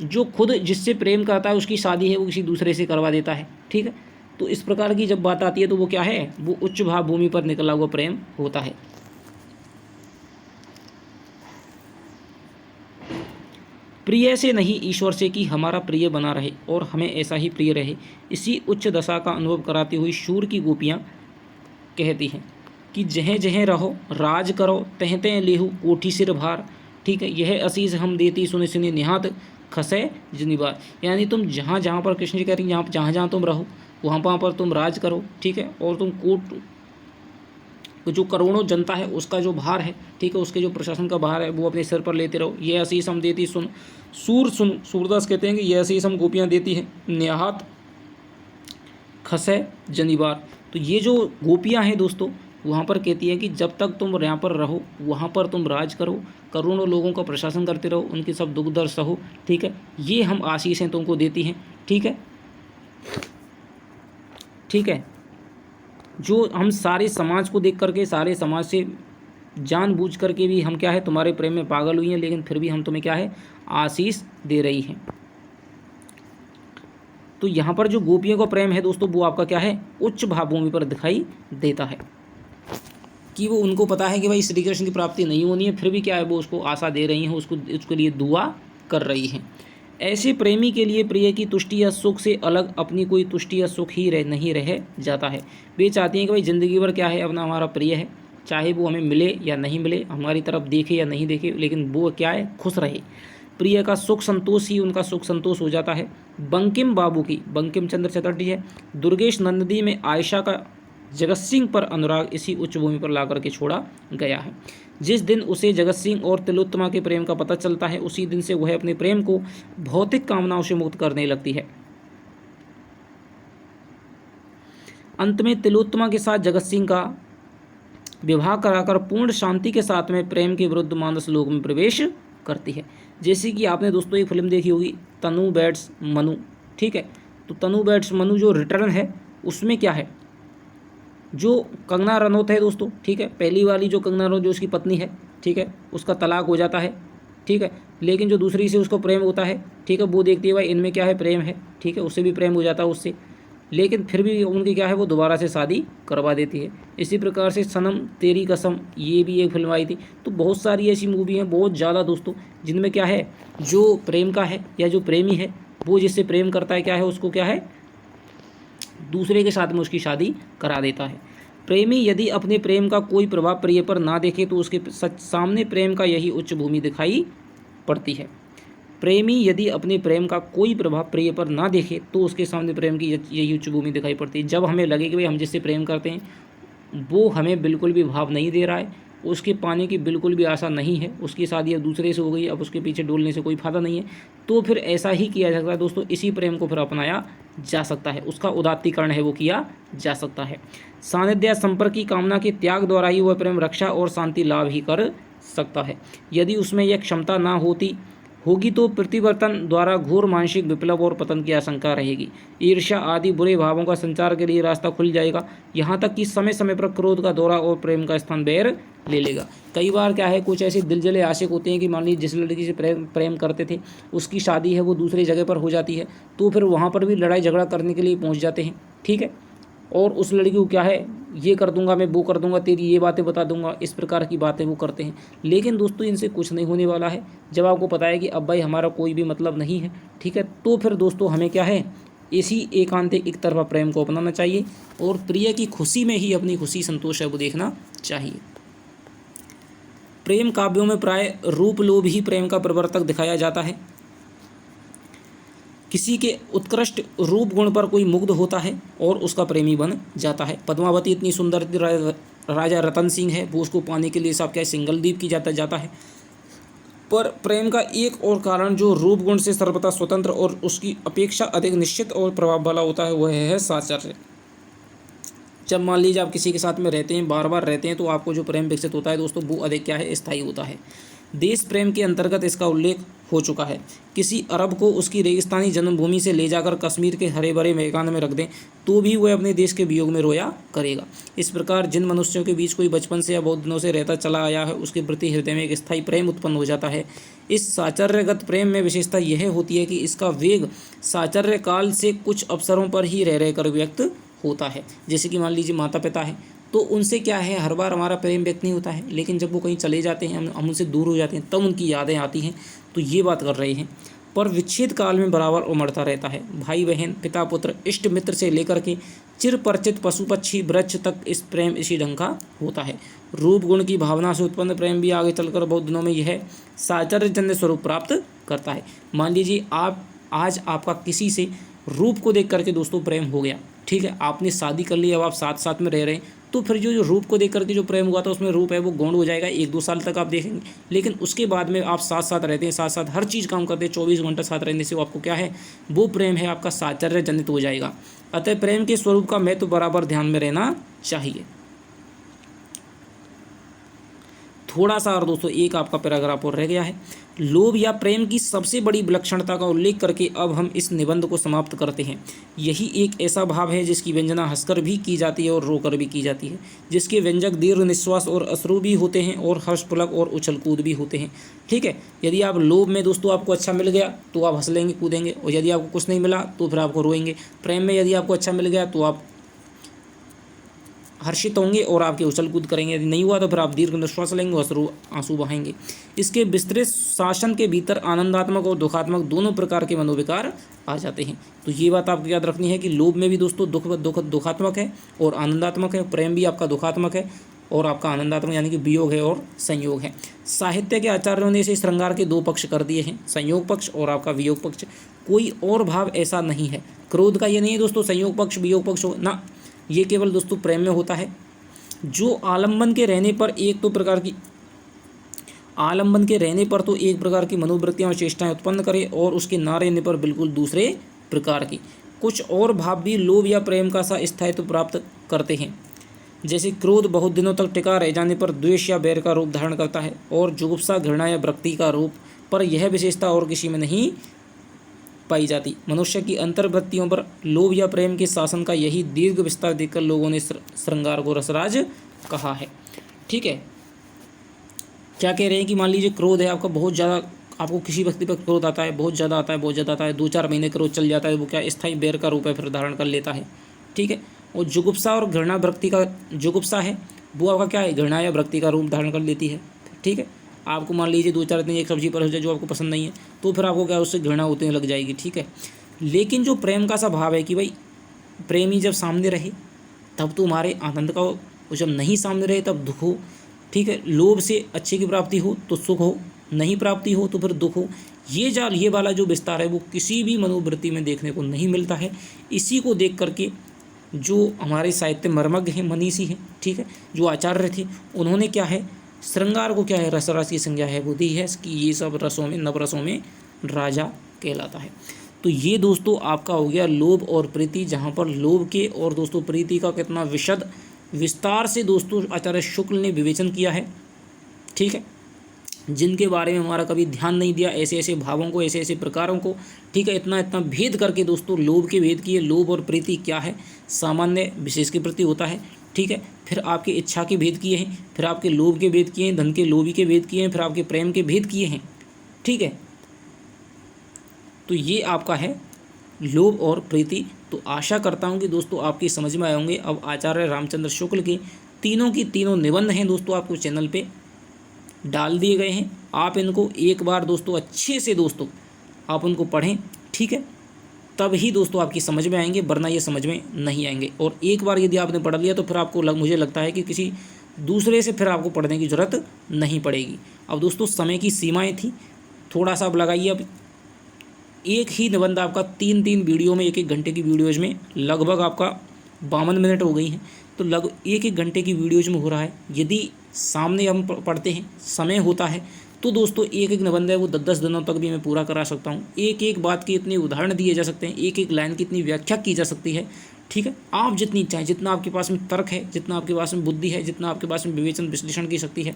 A: जो खुद जिससे प्रेम करता है उसकी शादी है वो किसी दूसरे से करवा देता है, ठीक है। तो इस प्रकार की जब बात आती है तो वो क्या है, वो उच्च भाव भूमि पर निकला हुआ प्रेम होता है। प्रिय से नहीं, ईश्वर से कि हमारा प्रिय बना रहे और हमें ऐसा ही प्रिय रहे। इसी उच्च दशा का अनुभव कराती हुई शूर की गोपियाँ कहती हैं कि जहें जहें रहो राज करो, तह तह लेहू कोठी सिर भार, ठीक है, यह असीस हम देती सुने सुने निहात खसे जनिबार। यानी तुम जहाँ जहाँ पर कृष्ण जी कह रही हैं, जहाँ जहाँ तुम रहो वहाँ पर तुम राज करो, ठीक है, और तुम कोट जो करोड़ों जनता है उसका जो भार है, ठीक है, उसके जो प्रशासन का भार है वो अपने सिर पर लेते रहो। ये असीस हम देती सूरदास कहते हैं कि यह असीस हम गोपियाँ देती हैं निहात खसे जनिबार। तो ये जो गोपियाँ हैं दोस्तों वहाँ पर कहती है कि जब तक तुम यहाँ पर रहो वहाँ पर तुम राज करो, करोड़ों लोगों का प्रशासन करते रहो, उनके सब दुख दर्द सहो, ठीक है, ये हम आशीषें तुमको देती हैं, ठीक है, ठीक है। जो हम सारे समाज को देख करके, सारे समाज से जानबूझ करके भी हम क्या है तुम्हारे प्रेम में पागल हुई हैं, लेकिन फिर भी हम तुम्हें क्या है आशीष दे रही हैं। तो यहाँ पर जो गोपियों का प्रेम है दोस्तों वो आपका क्या है उच्च भावभूमि पर दिखाई देता है कि वो उनको पता है कि भाई श्री कृष्ण की प्राप्ति नहीं होनी है, फिर भी क्या है वो उसको आशा दे रही हैं, उसके लिए दुआ कर रही हैं। ऐसे प्रेमी के लिए प्रिय की तुष्टि या सुख से अलग अपनी कोई तुष्टि या सुख ही नहीं रह जाता है। वे चाहती हैं कि भाई ज़िंदगी भर क्या है अपना हमारा प्रिय है, चाहे वो हमें मिले या नहीं मिले, हमारी तरफ देखे या नहीं देखे, लेकिन वो क्या है खुश रहे। प्रिय का सुख संतोष ही उनका सुख संतोष हो जाता है। बंकिम बाबू की, बंकिम चंद्र चटर्जी है, दुर्गेश नंदी में आयशा का जगत सिंह पर अनुराग इसी उच्च भूमि पर ला करके छोड़ा गया है। जिस दिन उसे जगत सिंह और तिलोत्तमा के प्रेम का पता चलता है उसी दिन से वह अपने प्रेम को भौतिक कामनाओं से मुक्त करने लगती है। अंत में तिलोत्तमा के साथ जगत सिंह का विवाह कराकर पूर्ण शांति के साथ में प्रेम के विरुद्ध मानस लोक में प्रवेश करती है। जैसे कि आपने दोस्तों एक फिल्म देखी होगी तनु बैट्स मनु, ठीक है। तो तनु बैट्स मनु जो रिटर्न है उसमें क्या है, जो कंगना रनौत है दोस्तों, ठीक है, पहली वाली जो कंगना रनौत जो उसकी पत्नी है, ठीक है, उसका तलाक हो जाता है, ठीक है, लेकिन जो दूसरी से उसको प्रेम होता है, ठीक है, वो देखती है भाई इनमें क्या है, प्रेम है, ठीक है, उससे भी प्रेम हो जाता है उससे, लेकिन फिर भी उनकी क्या है वो दोबारा से शादी करवा देती है। इसी प्रकार से सनम तेरी कसम ये भी एक फिल्म आई थी। तो बहुत सारी ऐसी मूवी हैं बहुत ज़्यादा दोस्तों जिनमें क्या है जो प्रेम का है या जो प्रेमी है वो जिससे प्रेम करता है क्या है उसको क्या है दूसरे के साथ में उसकी शादी करा देता है। प्रेमी यदि अपने प्रेम का कोई प्रभाव प्रिय पर ना देखे तो उसके सामने प्रेम का यही उच्च भूमि दिखाई पड़ती है। प्रेमी यदि अपने प्रेम का कोई प्रभाव प्रिय पर ना देखे तो उसके सामने प्रेम की यही उच्च भूमि दिखाई पड़ती है। जब हमें लगे कि भाई हम जिससे प्रेम करते हैं वो हमें बिल्कुल भी भाव नहीं दे रहा है, उसके पाने की बिल्कुल भी आशा नहीं है, उसकी शादी अब दूसरे से हो गई, अब उसके पीछे डोलने से कोई फायदा नहीं है, तो फिर ऐसा ही किया जा सकता है दोस्तों। इसी प्रेम को फिर अपनाया जा सकता है, उसका उदात्तीकरण है वो किया जा सकता है। सानिध्य संपर्क की कामना के त्याग द्वारा ही वह प्रेम रक्षा और शांति लाभ ही कर सकता है। यदि उसमें यह क्षमता ना होगी तो प्रतिवर्तन द्वारा घोर मानसिक विप्लव और पतन की आशंका रहेगी। ईर्ष्या आदि बुरे भावों का संचार के लिए रास्ता खुल जाएगा, यहाँ तक कि समय समय पर क्रोध का दौरा और प्रेम का स्थान बैर ले लेगा। कई बार क्या है कुछ ऐसे दिलजले आशिक होते हैं कि मान लीजिए जिस लड़की से प्रेम करते थे उसकी शादी है वो दूसरी जगह पर हो जाती है, तो फिर वहाँ पर भी लड़ाई झगड़ा करने के लिए पहुँच जाते हैं, ठीक है, और उस लड़की को क्या है ये कर दूंगा मैं, वो कर दूंगा, तेरी ये बातें बता दूंगा, इस प्रकार की बातें वो करते हैं। लेकिन दोस्तों इनसे कुछ नहीं होने वाला है। जब आपको पता है कि अब भाई हमारा कोई भी मतलब नहीं है, ठीक है, तो फिर दोस्तों हमें क्या है इसी एकांतिक एक तरफा प्रेम को अपनाना चाहिए और प्रिय की खुशी में ही अपनी खुशी संतोष है वो देखना चाहिए। प्रेम काव्यों में प्राय रूप लोभ ही प्रेम का प्रवर्तक दिखाया जाता है। किसी के उत्कृष्ट रूप गुण पर कोई मुग्ध होता है और उसका प्रेमी बन जाता है। पद्मावती इतनी सुंदर थी, राजा रतन सिंह है वो उसको पाने के लिए सब क्या सिंगल दीप की जाता है। पर प्रेम का एक और कारण जो रूप गुण से सर्वथा स्वतंत्र और उसकी अपेक्षा अधिक निश्चित और प्रभाव वाला होता है वह है साचर्य। जब मान लीजिए आप किसी के साथ में रहते हैं, बार बार रहते हैं, तो आपको जो प्रेम विकसित होता है दोस्तों वो अधिक क्या है स्थायी होता है। देश प्रेम के अंतर्गत इसका उल्लेख हो चुका है। किसी अरब को उसकी रेगिस्तानी जन्मभूमि से ले जाकर कश्मीर के हरे भरे मैदान में रख दें तो भी वह अपने देश के वियोग में रोया करेगा। इस प्रकार जिन मनुष्यों के बीच कोई बचपन से या बहुत दिनों से रहता चला आया है उसके प्रति हृदय में एक स्थायी प्रेम उत्पन्न हो जाता है। इस साचर्यगत प्रेम में विशेषता यह होती है कि इसका वेग साचर्य काल से कुछ अवसरों पर ही रह कर व्यक्त होता है। जैसे कि मान लीजिए माता पिता है तो उनसे क्या है हर बार हमारा प्रेम व्यक्त नहीं होता है, लेकिन जब वो कहीं चले जाते हैं हम उनसे दूर हो जाते हैं तब उनकी यादें आती हैं, तो ये बात कर रहे हैं। पर विच्छेद काल में बराबर उमड़ता रहता है। भाई बहन पिता पुत्र इष्ट मित्र से लेकर के चिर परिचित पशु पक्षी वृक्ष तक इस प्रेम इसी ढंग का होता है। रूप गुण की भावना से उत्पन्न प्रेम भी आगे चलकर बहुत दिनों में यह साचर्यजन्य स्वरूप प्राप्त करता है। मान लीजिए आप आज आपका किसी से रूप को देख करके दोस्तों प्रेम हो गया, ठीक है, आपने शादी कर ली, अब आप साथ साथ में रह रहे हैं, तो फिर जो रूप को देख करके जो प्रेम हुआ था उसमें रूप है वो गौण हो जाएगा, 1-2 साल तक आप देखेंगे। लेकिन उसके बाद में आप साथ साथ रहते हैं, साथ साथ हर चीज़ काम करते हैं, 24 घंटा साथ रहने से वो आपको क्या है वो प्रेम है आपका साचर्य जनित हो जाएगा। अतः प्रेम के स्वरूप का महत्व बराबर ध्यान में रहना चाहिए। थोड़ा सा और दोस्तों एक आपका पैराग्राफ और रह गया है। लोभ या प्रेम की सबसे बड़ी विलक्षणता का उल्लेख करके अब हम इस निबंध को समाप्त करते हैं। यही एक ऐसा भाव है जिसकी व्यंजना हंसकर भी की जाती है और रोकर भी की जाती है, जिसके व्यंजक दीर्घ निश्वास और अश्रु भी होते हैं और हर्ष पुलक और उछल कूद भी होते हैं, ठीक है। यदि आप लोभ में दोस्तों आपको अच्छा मिल गया तो आप हंस लेंगे कूदेंगे, और यदि आपको कुछ नहीं मिला तो फिर आपको रोएंगे। प्रेम में यदि आपको अच्छा मिल गया तो आप हर्षित होंगे और आपके उछल कूद करेंगे, यदि नहीं हुआ तो फिर आप दीर्घ निश्वास लेंगे और आंसू बहाएंगे। इसके विस्तृत शासन के भीतर आनंदात्मक और दुखात्मक दोनों प्रकार के मनोविकार आ जाते हैं। तो ये बात आपको याद रखनी है कि लोभ में भी दोस्तों दुखात्मक है और आनंदात्मक है, प्रेम भी आपका दुखात्मक है। और आपका आनंदात्मक यानी कि वियोग है और संयोग है। साहित्य के आचार्यों ने इसे श्रृंगार के दो पक्ष कर दिए हैं, संयोग पक्ष और आपका वियोग पक्ष। कोई और भाव ऐसा नहीं है। क्रोध का ये नहीं है दोस्तों संयोग पक्ष वियोग पक्ष हो ना, ये केवल दोस्तों प्रेम में होता है। जो आलम्बन के रहने पर एक तो प्रकार की आलम्बन के रहने पर तो एक प्रकार की मनोवृत्तियाँ और चेष्टाएं उत्पन्न करे और उसके ना रहने पर बिल्कुल दूसरे प्रकार की। कुछ और भाव भी लोभ या प्रेम का सा स्थायित्व प्राप्त करते हैं। जैसे क्रोध बहुत दिनों तक टिका रह जाने पर द्वेष या बैर का रूप धारण करता है और जुगुप्सा घृणा या विरक्ति का रूप, पर यह विशेषता और किसी में नहीं पाई जाती। मनुष्य की अंतर्वृत्तियों पर लोभ या प्रेम के शासन का यही दीर्घ विस्तार देखकर लोगों ने श्रृंगार को रसराज कहा है। ठीक है, क्या कह रहे हैं कि मान लीजिए क्रोध है आपका बहुत ज़्यादा, आपको किसी व्यक्ति पर क्रोध आता है, बहुत ज़्यादा आता है, बहुत ज़्यादा आता है, 2-4 महीने क्रोध चल जाता है, वो क्या स्थायी बैर का रूप है, फिर धारण कर लेता है। ठीक है, और जुगुप्सा और घृणा विरक्ति का, जुगुप्सा है वो आपका क्या है, घृणा या विरक्ति का रूप धारण कर लेती है। ठीक है, आपको मान लीजिए 2-4 दिन एक सब्जी पर हो जाए जो आपको पसंद नहीं है, तो फिर आपको क्या उससे घृणा होने लग जाएगी। ठीक है, लेकिन जो प्रेम का स्वभाव है कि भाई प्रेमी जब सामने रहे तब तुम्हारे आनंद का हो, और जब नहीं सामने रहे तब दुख हो। ठीक है, लोभ से अच्छे की प्राप्ति हो तो सुख हो, नहीं प्राप्ति हो तो फिर दुख हो। ये वाला जो विस्तार है वो किसी भी मनोवृत्ति में देखने को नहीं मिलता है। इसी को देख करके जो हमारे साहित्य मर्मज्ञ हैं, मनीषी हैं, ठीक है, जो आचार्य थे, उन्होंने क्या है श्रृंगार को क्या है रसरस की संज्ञा है वो दी है कि ये सब रसों में नवरसों में राजा कहलाता है। तो ये दोस्तों आपका हो गया लोभ और प्रीति, जहाँ पर लोभ के और दोस्तों प्रीति का कितना विशद विस्तार से दोस्तों आचार्य शुक्ल ने विवेचन किया है। ठीक है, जिनके बारे में हमारा कभी ध्यान नहीं दिया, ऐसे ऐसे भावों को, ऐसे ऐसे प्रकारों को। ठीक है, इतना इतना भेद करके दोस्तों लोभ के भेद किए। लोभ और प्रीति क्या है, सामान्य विशेष के प्रति होता है। ठीक है, फिर आपके इच्छा के भेद किए हैं, फिर आपके लोभ के भेद किए हैं, धन के लोभी के भेद किए हैं, फिर आपके प्रेम के भेद किए हैं। ठीक है, तो ये आपका है लोभ और प्रीति। तो आशा करता हूँ कि दोस्तों आपकी समझ में आए होंगे। अब आचार्य रामचंद्र शुक्ल के तीनों की तीनों निबंध हैं दोस्तों आपको चैनल पे डाल दिए गए हैं। आप इनको एक बार दोस्तों अच्छे से दोस्तों आप उनको पढ़ें। ठीक है, तब ही दोस्तों आपकी समझ में आएंगे, वरना ये समझ में नहीं आएंगे। और एक बार यदि आपने पढ़ लिया तो फिर आपको मुझे लगता है कि किसी दूसरे से फिर आपको पढ़ने की ज़रूरत नहीं पड़ेगी। अब दोस्तों समय की सीमाएँ थी, थोड़ा सा अब लगाइए। अब एक ही निबंध आपका 3-3 वीडियो में, 1-1 घंटे की वीडियोज़ में लगभग आपका 52 मिनट हो गई हैं। तो लगभग 1-1 घंटे की वीडियोज़ में हो रहा है। यदि सामने हम पढ़ते हैं, समय होता है, तो दोस्तों 1-1 निबंध है वो 10-10 दिनों तक भी मैं पूरा करा सकता हूँ। एक बात के इतने उदाहरण दिए जा सकते हैं, एक लाइन की इतनी व्याख्या की जा सकती है। ठीक है, आप जितनी चाहें, जितना आपके पास में तर्क है, जितना आपके पास में बुद्धि है, जितना आपके पास में विवेचन विश्लेषण की शक्ति है,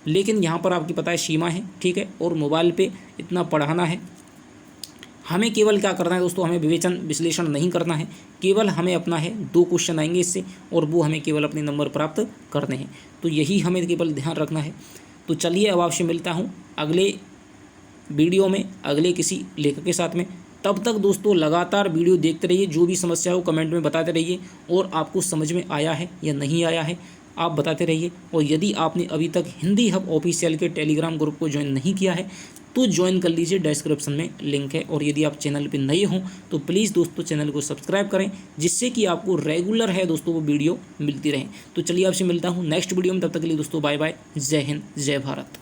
A: लेकिन यहाँ पर आपकी पता है सीमा है। ठीक है, और मोबाइल पर इतना पढ़ाना है। हमें केवल क्या करना है दोस्तों, हमें विवेचन विश्लेषण नहीं करना है, केवल हमें अपना है 2 क्वेश्चन आएंगे इससे, और वो हमें केवल अपने नंबर प्राप्त करने हैं। तो यही हमें केवल ध्यान रखना है। तो चलिए अब आपसे मिलता हूँ अगले वीडियो में, अगले किसी लेखक के साथ में। तब तक दोस्तों लगातार वीडियो देखते रहिए, जो भी समस्या हो कमेंट में बताते रहिए, और आपको समझ में आया है या नहीं आया है आप बताते रहिए। और यदि आपने अभी तक हिंदी हब ऑफिशियल के टेलीग्राम ग्रुप को ज्वाइन नहीं किया है तो ज्वाइन कर लीजिए, डिस्क्रिप्शन में लिंक है। और यदि आप चैनल पर नए हों तो प्लीज़ दोस्तों चैनल को सब्सक्राइब करें, जिससे कि आपको रेगुलर है दोस्तों वो वीडियो मिलती रहे। तो चलिए आपसे मिलता हूँ नेक्स्ट वीडियो में, तब तक के लिए दोस्तों बाय बाय, जय हिंद, जय भारत।